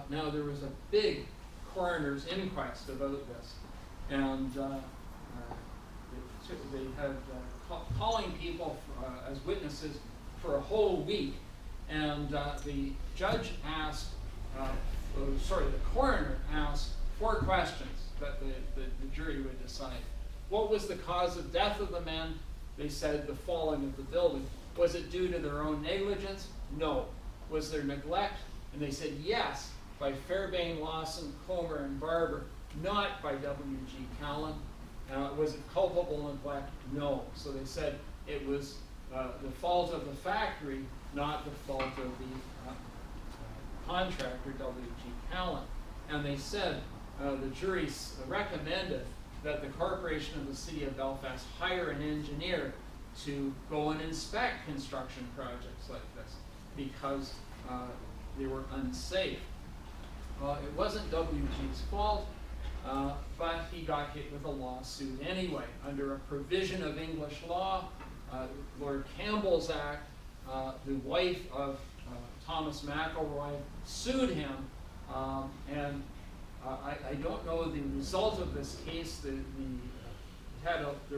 Now there was a big coroner's inquest about this, and they had calling people as witnesses for a whole week, and the judge asked, the coroner asked 4 questions that the jury would decide. What was the cause of death of the men? They said the falling of the building. Was it due to their own negligence? No. Was there neglect? And they said yes, by Fairbairn, Lawson, Comer, and Barber, not by WG Callen. Was it culpable neglect? No. So they said it was the fault of the factory, not the fault of the contractor, WG Callen. And they said, the jury recommended that the Corporation of the City of Belfast hire an engineer to go and inspect construction projects like this because they were unsafe. It wasn't WG's fault, but he got hit with a lawsuit anyway. Under a provision of English law, Lord Campbell's Act, the wife of Thomas McElroy sued him, and I don't know the result of this case. There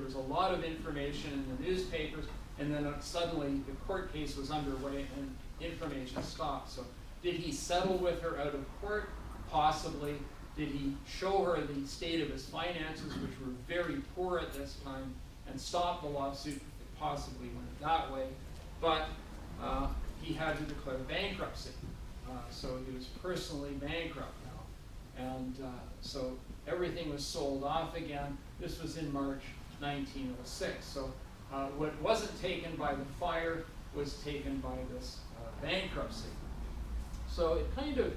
was a lot of information in the newspapers, and then suddenly the court case was underway and information stopped. So did he settle with her out of court? Possibly. Did he show her the state of his finances, which were very poor at this time, and stop the lawsuit? It possibly went that way. But he had to declare bankruptcy. So he was personally bankrupt now. And so everything was sold off again. This was in March 1906. So what wasn't taken by the fire was taken by this bankruptcy. So it kind of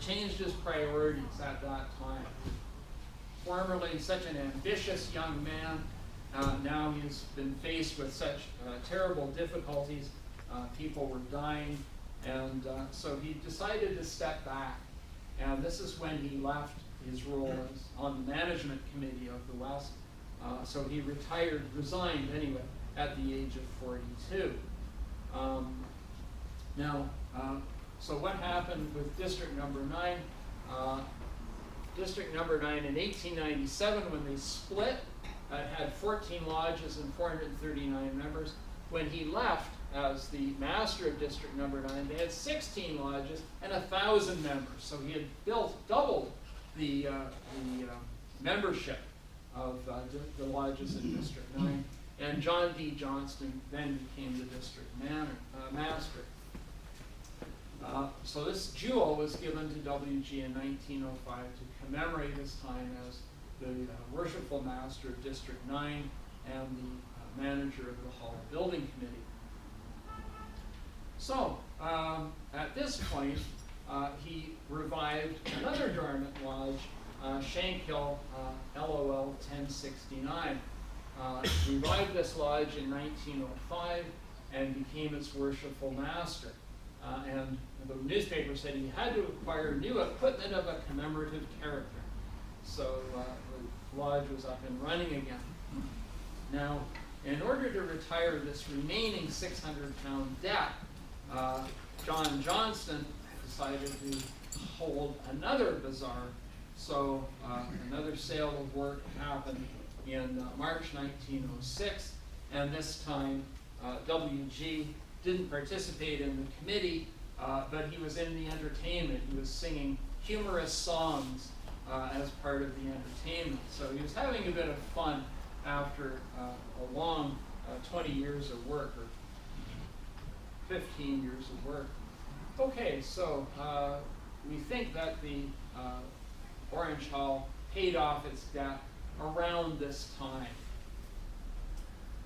changed his priorities at that time. Formerly such an ambitious young man, now he's been faced with such terrible difficulties. People were dying, and so he decided to step back. And this is when he left his role as on the management committee of the West. So he resigned anyway, at the age of 42. So what happened with District Number 9? District Number 9 in 1897, when they split, had 14 lodges and 439 members. When he left as the master of District Number 9, they had 16 lodges and 1,000 members. So he had doubled the membership of the lodges in District 9. And John D. Johnston then became the district master. So this jewel was given to WG in 1905 to commemorate his time as the worshipful master of District 9 and the manager of the Hall Building Committee. So at this point, he revived another dormant lodge, Shankill LOL 1069. Revived this lodge in 1905 and became its worshipful master. And the newspaper said he had to acquire new equipment of a commemorative character. So the lodge was up and running again. Now, in order to retire this remaining 600-pound debt, John Johnston decided to hold another bazaar. So another sale of work happened in March 1906, and this time WG didn't participate in the committee, but he was in the entertainment. He was singing humorous songs as part of the entertainment. So he was having a bit of fun after a long 20 years of work, or 15 years of work. Okay, so we think that the Orange Hall paid off its debt around this time.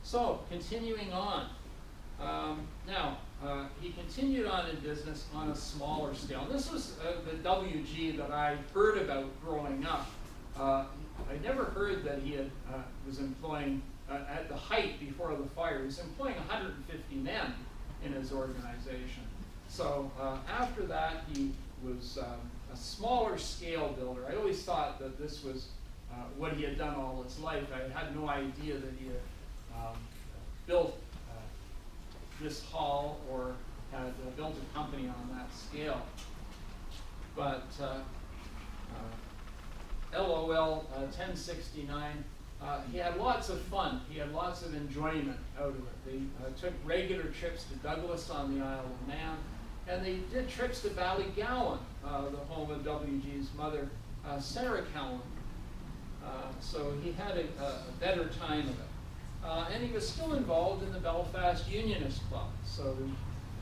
So, continuing on. Now, he continued on in business on a smaller scale. This was the WG that I heard about growing up. I never heard that he was employing, at the height before the fire, he was employing 150 men in his organization. So after that, he was a smaller scale builder. I always thought that this was what he had done all his life. I had no idea that he had built this hall or had built a company on that scale. But LOL 1069, he had lots of fun. He had lots of enjoyment out of it. They took regular trips to Douglas on the Isle of Man, and they did trips to Ballygowan, the home of WG's mother, Sarah Callen. So he had a better time of it. And he was still involved in the Belfast Unionist Club, so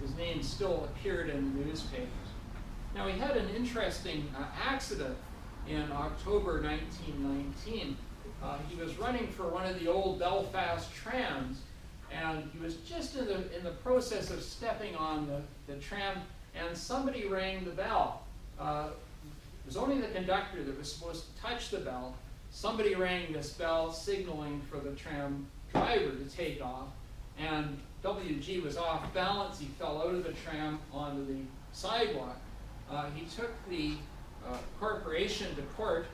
his name still appeared in the newspapers. Now, he had an interesting accident in October 1919. He was running for one of the old Belfast trams, and he was just in the process of stepping on the tram, and somebody rang the bell. It was only the conductor that was supposed to touch the bell. Somebody rang this bell, signaling for the tram driver to take off, and WG was off balance. He fell out of the tram onto the sidewalk. He took the corporation to court,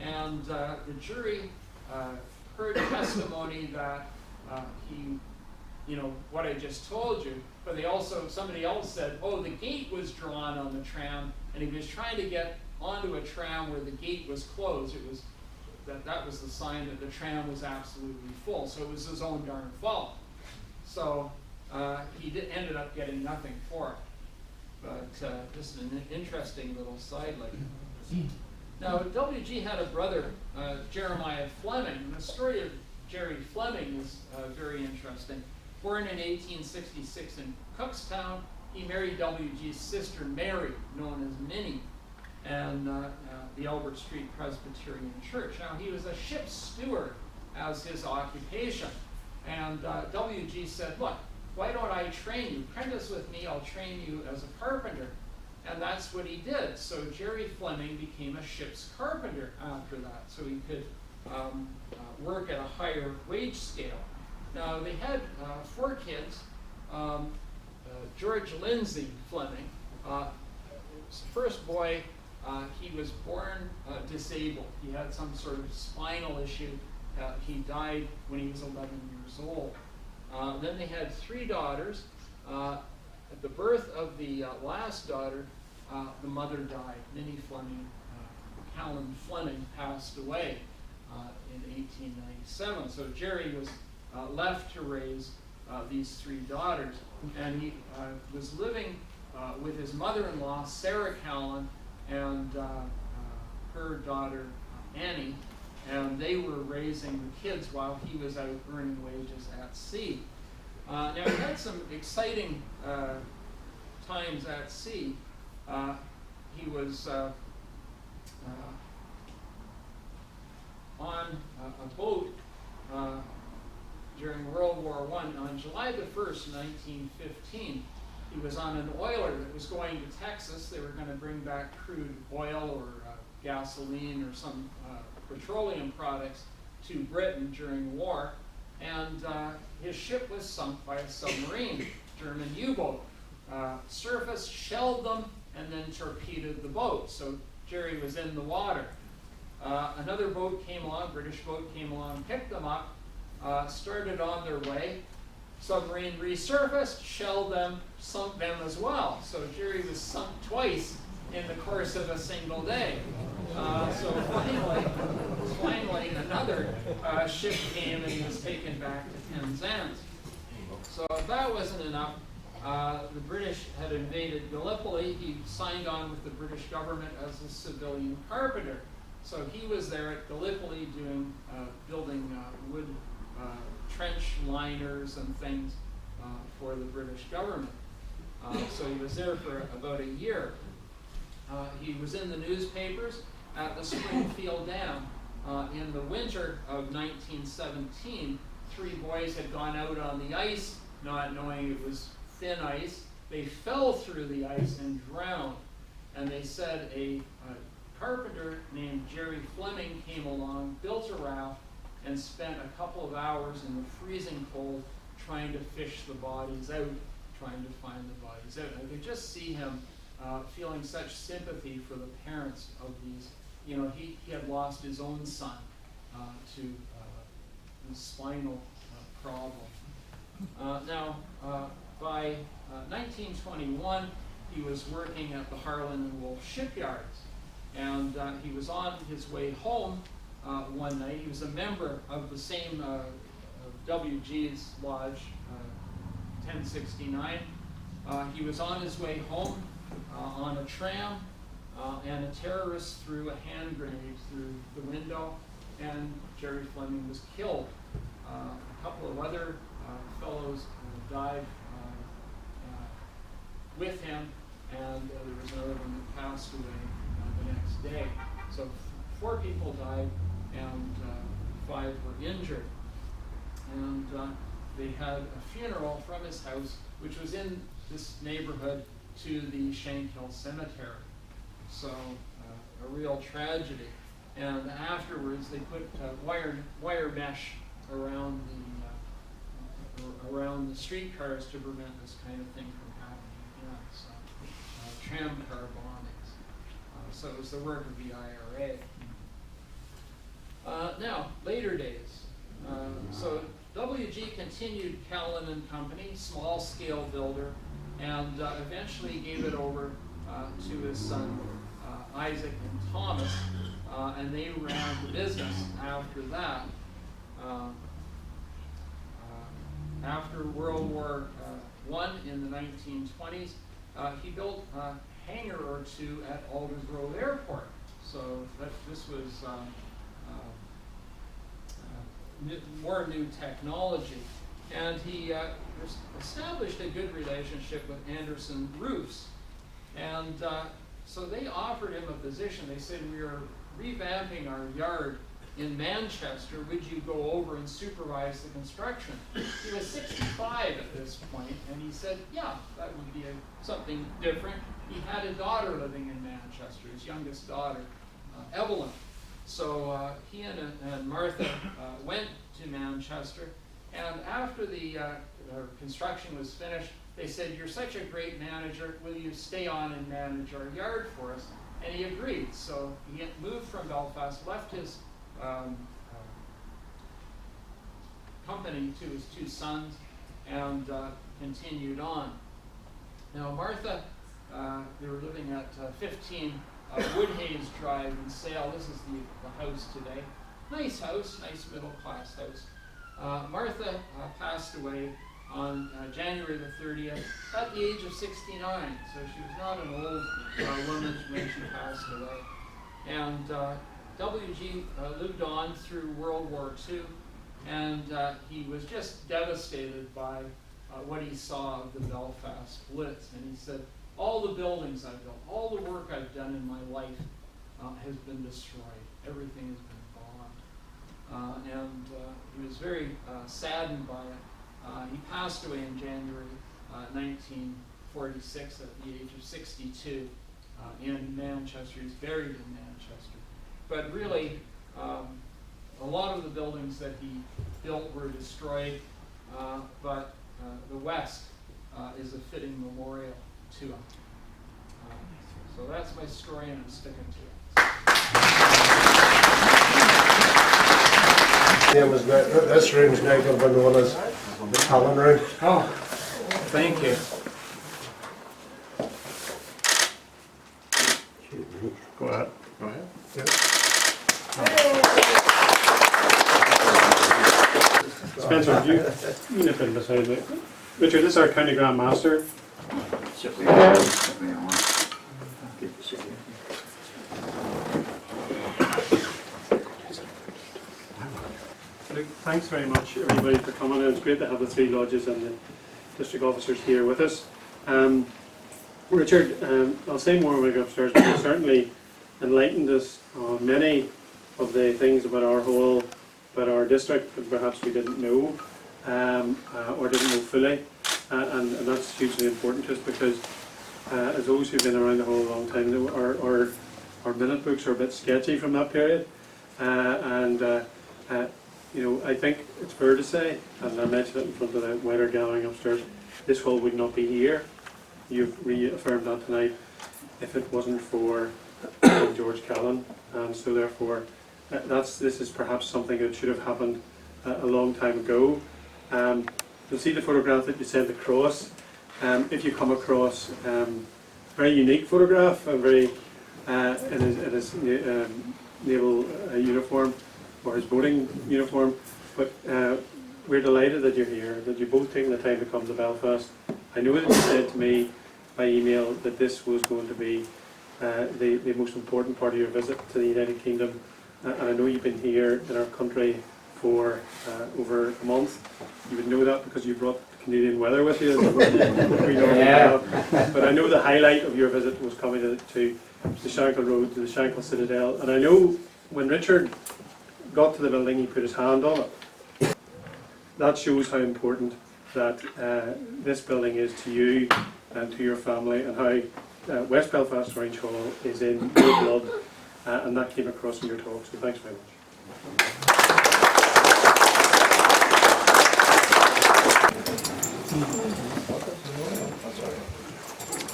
and the jury heard testimony that he, what I just told you, but somebody else said, oh, the gate was drawn on the tram, and he was trying to get onto a tram where the gate was closed. It was that was the sign that the tram was absolutely full, so it was his own darn fault. So he ended up getting nothing for it. But just an interesting little sidelight. Now, WG had a brother, Jeremiah Fleming. The story of Jerry Fleming is very interesting. Born in 1866 in Cookstown, he married WG's sister Mary, known as Minnie, and the Albert Street Presbyterian Church. Now, he was a ship's steward as his occupation. And WG said, look, why don't I train you? Apprentice with me, I'll train you as a carpenter. And that's what he did. So Jerry Fleming became a ship's carpenter after that, so he could work at a higher wage scale. Now, they had 4 kids. George Lindsay Fleming, his first boy, he was born disabled. He had some sort of spinal issue. He died when he was 11 years old. Then they had 3 daughters. At the birth of the last daughter, the mother died. Minnie Fleming, Callen Fleming passed away in 1897. So Jerry was left to raise these 3 daughters. And he was living with his mother-in-law, Sarah Callen, and her daughter, Annie. And they were raising the kids while he was out earning wages at sea. Now, he had some exciting times at sea. He was on a boat during World War I. On July the 1st, 1915, he was on an oiler that was going to Texas. They were going to bring back crude oil or gasoline or some petroleum products to Britain during war. And his ship was sunk by a submarine, German U-boat. Surfaced, shelled them, and then torpedoed the boat. So Jerry was in the water. Another boat came along, British boat came along, picked them up, started on their way. Submarine resurfaced, shelled them, sunk them as well. So Jerry was sunk twice in the course of a single day. So finally another ship came and he was taken back to Penzance. So if that wasn't enough, the British had invaded Gallipoli. He signed on with the British government as a civilian carpenter. So he was there at Gallipoli building wood trench liners and things for the British government. So he was there for about a year. He was in the newspapers at the Springfield Dam. In the winter of 1917, 3 boys had gone out on the ice, not knowing it was thin ice. They fell through the ice and drowned. And they said a carpenter named Jerry Fleming came along, built a raft, and spent a couple of hours in the freezing cold trying to fish the bodies out, trying to find the bodies out. And I could just see him feeling such sympathy for the parents of these. You know, he had lost his own son to the spinal problem. Now, by 1921, he was working at the Harlan and Wolff shipyards, and he was on his way home one night. He was a member of the same WG's Lodge, 1069. He was on his way home on a tram, and a terrorist threw a hand grenade through the window, and Jerry Fleming was killed. A couple of other fellows died with him, and there was another one that passed away the next day. So 4 people died, and 5 were injured. And they had a funeral from his house, which was in this neighborhood, to the Shankill Cemetery. So a real tragedy. And afterwards, they put wire mesh around the streetcars to prevent this kind of thing from happening again. So tram car bombings. So it was the work of the IRA. Now, later days. So WG continued Callen and Company, small scale builder, and eventually gave it over to his son Isaac and Thomas, and they ran the business after that. After World War I in the 1920s, he built a hangar or 2 at Alders Road Airport. So this was more new technology. And he established a good relationship with Anderson Roofs. And so they offered him a position. They said, "We are revamping our yard in Manchester. Would you go over and supervise the construction?" He was 65 at this point, and he said, "Yeah, that would be something different." He had a daughter living in Manchester, his youngest daughter, Evelyn. So he and Martha went to Manchester, and after the construction was finished, they said, "You're such a great manager, will you stay on and manage our yard for us?" And he agreed. So he moved from Belfast, left his company to his 2 sons, and continued on. Now Martha, they were living at 15 Woodhays Drive in Sale. This is the house today. Nice house, nice middle class house. Martha passed away on January the 30th at the age of 69. So she was not an old woman when she passed away. And WG lived on through World War II, and he was just devastated by what he saw of the Belfast Blitz. And he said, "All the buildings I've built, all the work I've done in my life has been destroyed. Everything has been bombed." And he was very saddened by it. He passed away in January 1946 at the age of 62 in Manchester. He's buried in Manchester. But really, a lot of the buildings that he built were destroyed, but the West is a fitting memorial to him. So that's my story, and I'm sticking to it. This room's now going to be known as the CALLEN Room. Oh, thank you. Go ahead. Go ahead. Yep. Spencer, you nip in beside me. Richard, this is our County Grand Master. Sit me on. Sit me on. Keep the seat. Look, thanks very much, everybody, for coming in. It's great to have the 3 lodges and the district officers here with us. Richard, I'll say more when I go upstairs, but you certainly enlightened us on many of the things about our whole, about our district that perhaps we didn't know, or didn't know fully. And that's hugely important to us because as those who've been around the whole long time, our minute books are a bit sketchy from that period. You know, I think it's fair to say, and I mentioned it in front of the wider gathering upstairs, this hall would not be here. You've reaffirmed that tonight if it wasn't for WG Callen, and so therefore this is perhaps something that should have happened a long time ago. You'll see the photograph that you sent across. If you come across a very unique photograph, a very in his naval uniform or his boating uniform, but we're delighted that you're here, that you've both taken the time to come to Belfast. I know that you said to me by email that this was going to be the most important part of your visit to the United Kingdom, and I know you've been here in our country for over a month. You would know that because you brought the Canadian weather with you, as we normally have. But I know the highlight of your visit was coming to the Shankill Road, to the Shankill Citadel, and I know when Richard got to the building he put his hand on it. That shows how important that this building is to you and to your family, and how West Belfast Orange Hall is in your blood, and that came across in your talk, so thanks very much.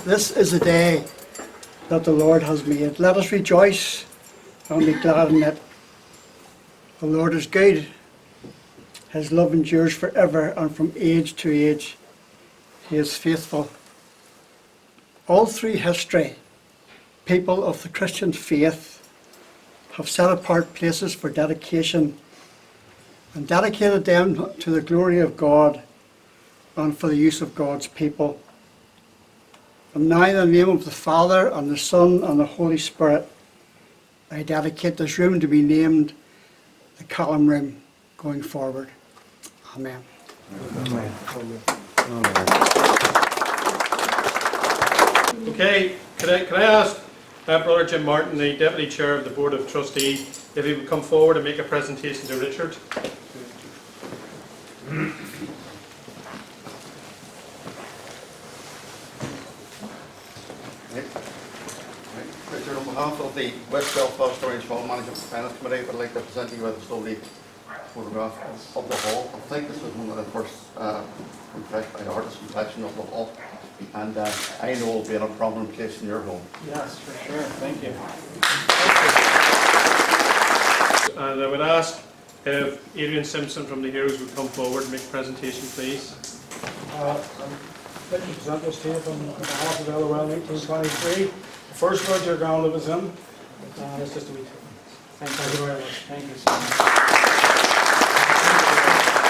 This is a day that the Lord has made. Let us rejoice and be glad in it. The Lord is good. His love endures forever, and from age to age He is faithful. All through history, people of the Christian faith have set apart places for dedication and dedicated them to the glory of God and for the use of God's people. And now in the name of the Father and the Son and the Holy Spirit, I dedicate this room to be named the CALLEN Room going forward. Amen. Amen. Okay, can I ask Brother Jim Martin, the Deputy Chair of the Board of Trustees, if he would come forward and make a presentation to Richard? Richard, on behalf of the West Belfast Orange Hall Management Finance Committee, I would like to present you with a lovely photograph of the hall. I think this was one of the first impressed by artist impression of the hall, and I know it will be in a prominent place in your home. Yes, for sure. Thank you. And I would ask if Adrian Simpson from the Heroes would come forward and make a presentation, please. I'd like to present this to you on behalf of LOL 1923. The first lodge your ground was in. It's just a wee. Thank you very much. Thank you so much.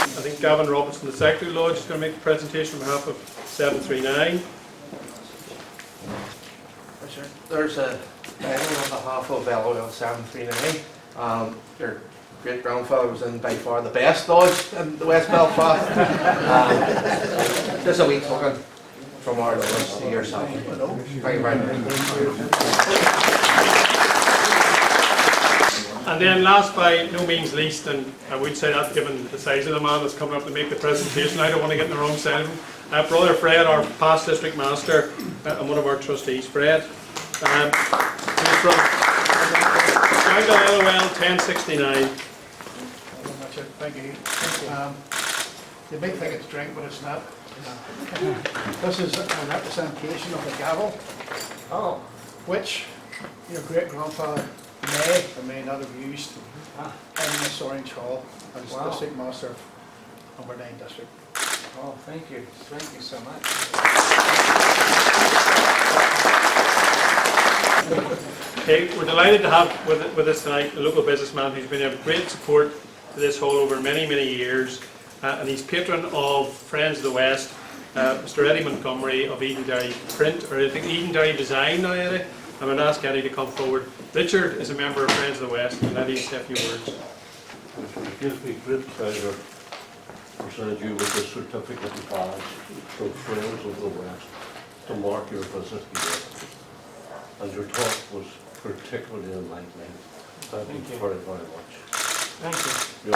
I think Gavin Robertson, the Secretary Lodge, is going to make a presentation on behalf of 739. There's a diary on behalf of LOL 739. Their great grandfather was in by far the best lodge in the West Belfast. Just a wee token from our lodge to yourself. Thank you very much. And then last by no means least, and I would say that given the size of the man that's coming up to make the presentation, I don't want to get in the wrong side of him. Brother Fred, our past district master and one of our trustees. Fred, who's from Shankill LOL 1069. Thank you. You may think it's drink, but it's not. This is a representation of the gavel, which your great grandfather may or may not have used in this Orange Hall as District Master of No.9 District. Oh, thank you. Thank you so much. Okay, we're delighted to have with us tonight a local businessman who's been of great support to this hall over many, many years, and he's patron of Friends of the West, Mr. Eddie Montgomery of Edenderry Print, or I think Edenderry Design now, Eddie. I'm going to ask Eddie to come forward. Richard is a member of Friends of the West, and Eddie will say a few words. It gives me great pleasure to present you with this certificate and badge from Friends of the West to mark your visit here. And your talk was particularly enlightening. Thank you very, very much. Thank you.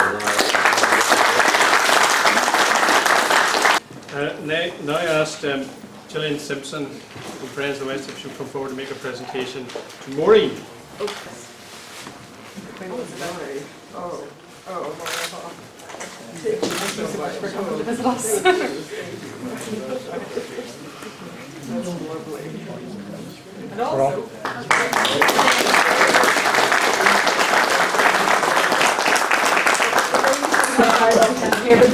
Now I asked Gillian Simpson from Friends of the West if she would come forward and make a presentation to Maureen.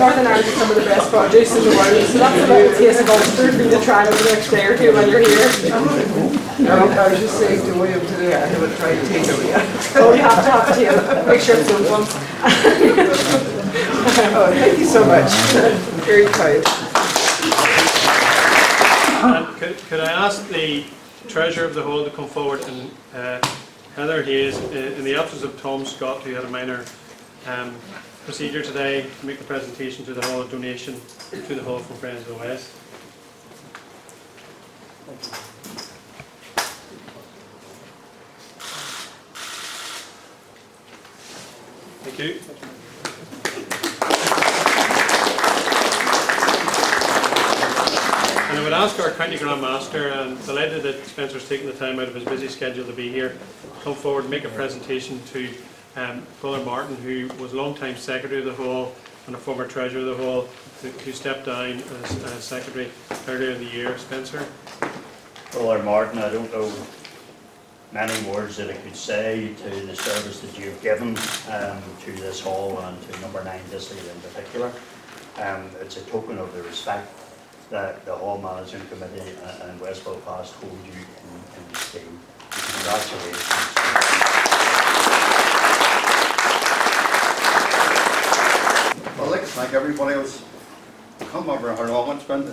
Northern Ireland has some of the best produce in the world, so that's a little taste of Ulster for you to try over the next day or two when you're here. I was just saying to William today, I haven't tried potato yet. Oh, you have to have potato. Make sure it's those ones. Oh, thank you so much. Very kind. Could I ask the Treasurer of the Hall to come forward, and Heather Hayes, in the absence of Tom Scott, who had a minor procedure today, to make the presentation to the Hall of donation to the Hall from Friends of the West. Thank you. And I would ask our County Grand Master, and delighted that Spencer's taken the time out of his busy schedule to be here, come forward and make a presentation to Brother Martin, who was a long-time Secretary of the Hall and a former Treasurer of the Hall, who stepped down as Secretary earlier in the year. Spencer? Brother Martin, I don't know many words that I could say to the service that you've given to this hall and to No.9 District in particular. It's a token of the respect that the Hall Management Committee and West Belfast hold you in esteem. Congratulations. Well, I'd like to thank everybody else. I can't remember how long it's been.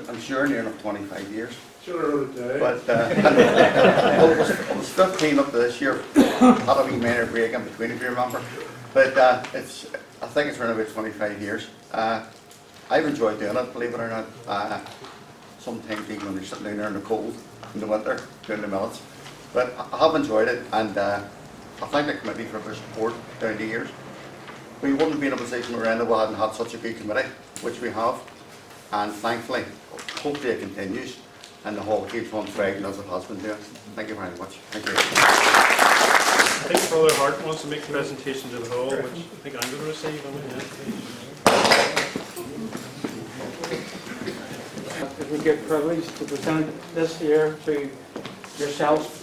I'm sure near enough 25 years. Sure, But well, it was 15 up to this year. Had a wee minor break in between, if you remember. But I think it's around about 25 years. I've enjoyed doing it, believe it or not. Sometimes even when you're sitting down there in the cold in the winter, doing the minutes. But I have enjoyed it, and I thank the committee for their support down the years. We wouldn't be in a position we're in if we hadn't had such a good committee, which we have. And thankfully, hopefully it continues, and the hall keeps on thriving as it has been doing. Thank you very much. Thank you. I think Brother Hart wants to make a presentation to the Hall, which I think I'm going to receive. It would get privileged to present this here to yourself,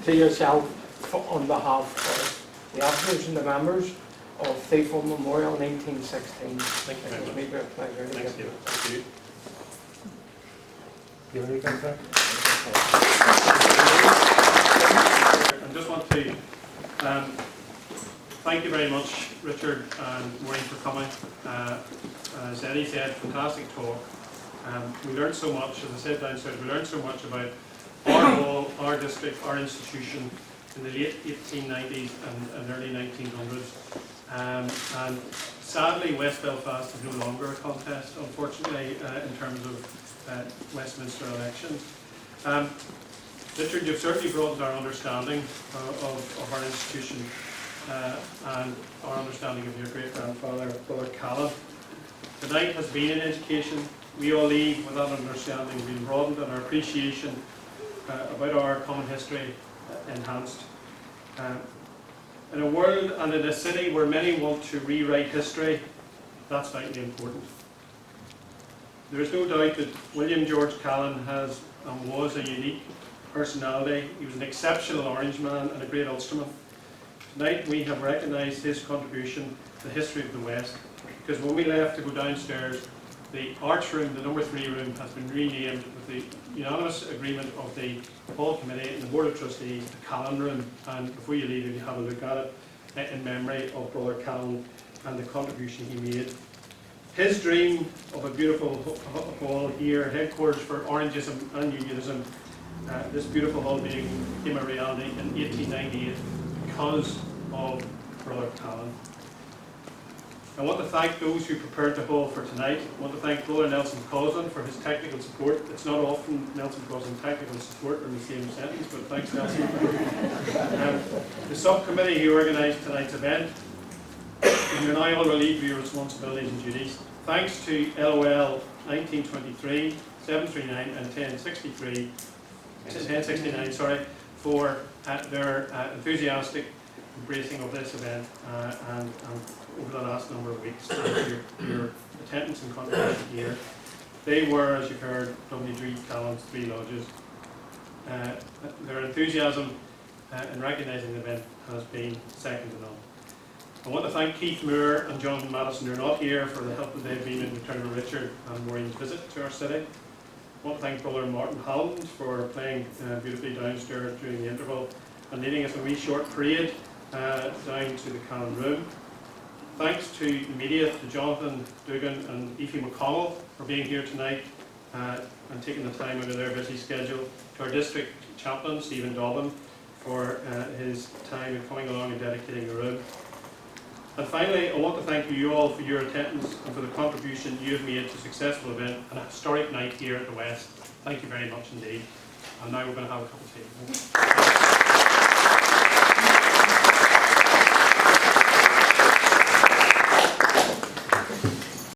to yourself on behalf of the officers and the members of Thiefel Memorial 1916. Thank you very much. It would be a pleasure to Thanks, give David. Thank you. I just want to thank you very much, Richard and Maureen, for coming. As Eddie said, fantastic talk. We learned so much, as I said downstairs, we learned so much about our hall, our district, our institution in the late 1890s and early 1900s. And sadly, West Belfast is no longer a contest, unfortunately, in terms of Westminster elections. Richard, you've certainly broadened our understanding of our institution and our understanding of your great-grandfather, Brother Callen. Tonight has been an education. We all leave with that understanding being broadened and our appreciation about our common history enhanced. In a world and in a city where many want to rewrite history, that's vitally important. There is no doubt that William George Callen has and was a unique personality. He was an exceptional Orangeman and a great Ulsterman. Tonight we have recognised his contribution to the history of the West, because when we left to go downstairs, the arch room, the No.3 room, has been renamed with the unanimous agreement of the Hall Committee and the Board of Trustees, the Callen Room. And before you leave, you have a look at it in memory of Brother Callen and the contribution he made. His dream of a beautiful hall here, headquarters for Orangism and Unionism, this beautiful hall became a reality in 1898 because of Brother Callen. I want to thank those who prepared the hall for tonight. I want to thank Brother Nelson Cousin for his technical support. It's not often Nelson Cousin technical support in the same sentence, but thanks, Nelson. The subcommittee who organised tonight's event, you're now all relieved of your responsibilities and duties. Thanks to LOL 1923, 739 and 1069, for their enthusiastic embracing of this event and over the last number of weeks, your attendance and contribution here. They were, as you've heard, WG Callen's 3 lodges. Their enthusiasm in recognising the event has been second to none. I want to thank Keith Moore and Jonathan Madison, who are not here, for the help that they've been in return of Richard and Maureen's visit to our city. I want to thank Brother Martin Holland for playing beautifully downstairs during the interval and leading us a wee short parade down to the CALLEN Room. Thanks to the media, to Jonathan Dugan and Aoife McConnell for being here tonight and taking the time out of their busy schedule. To our district chaplain, Stephen Dobbin, for his time in coming along and dedicating the room. And finally, I want to thank you all for your attendance and for the contribution you have made to a successful event and a historic night here at the West. Thank you very much indeed. And now we're going to have a cup of tea.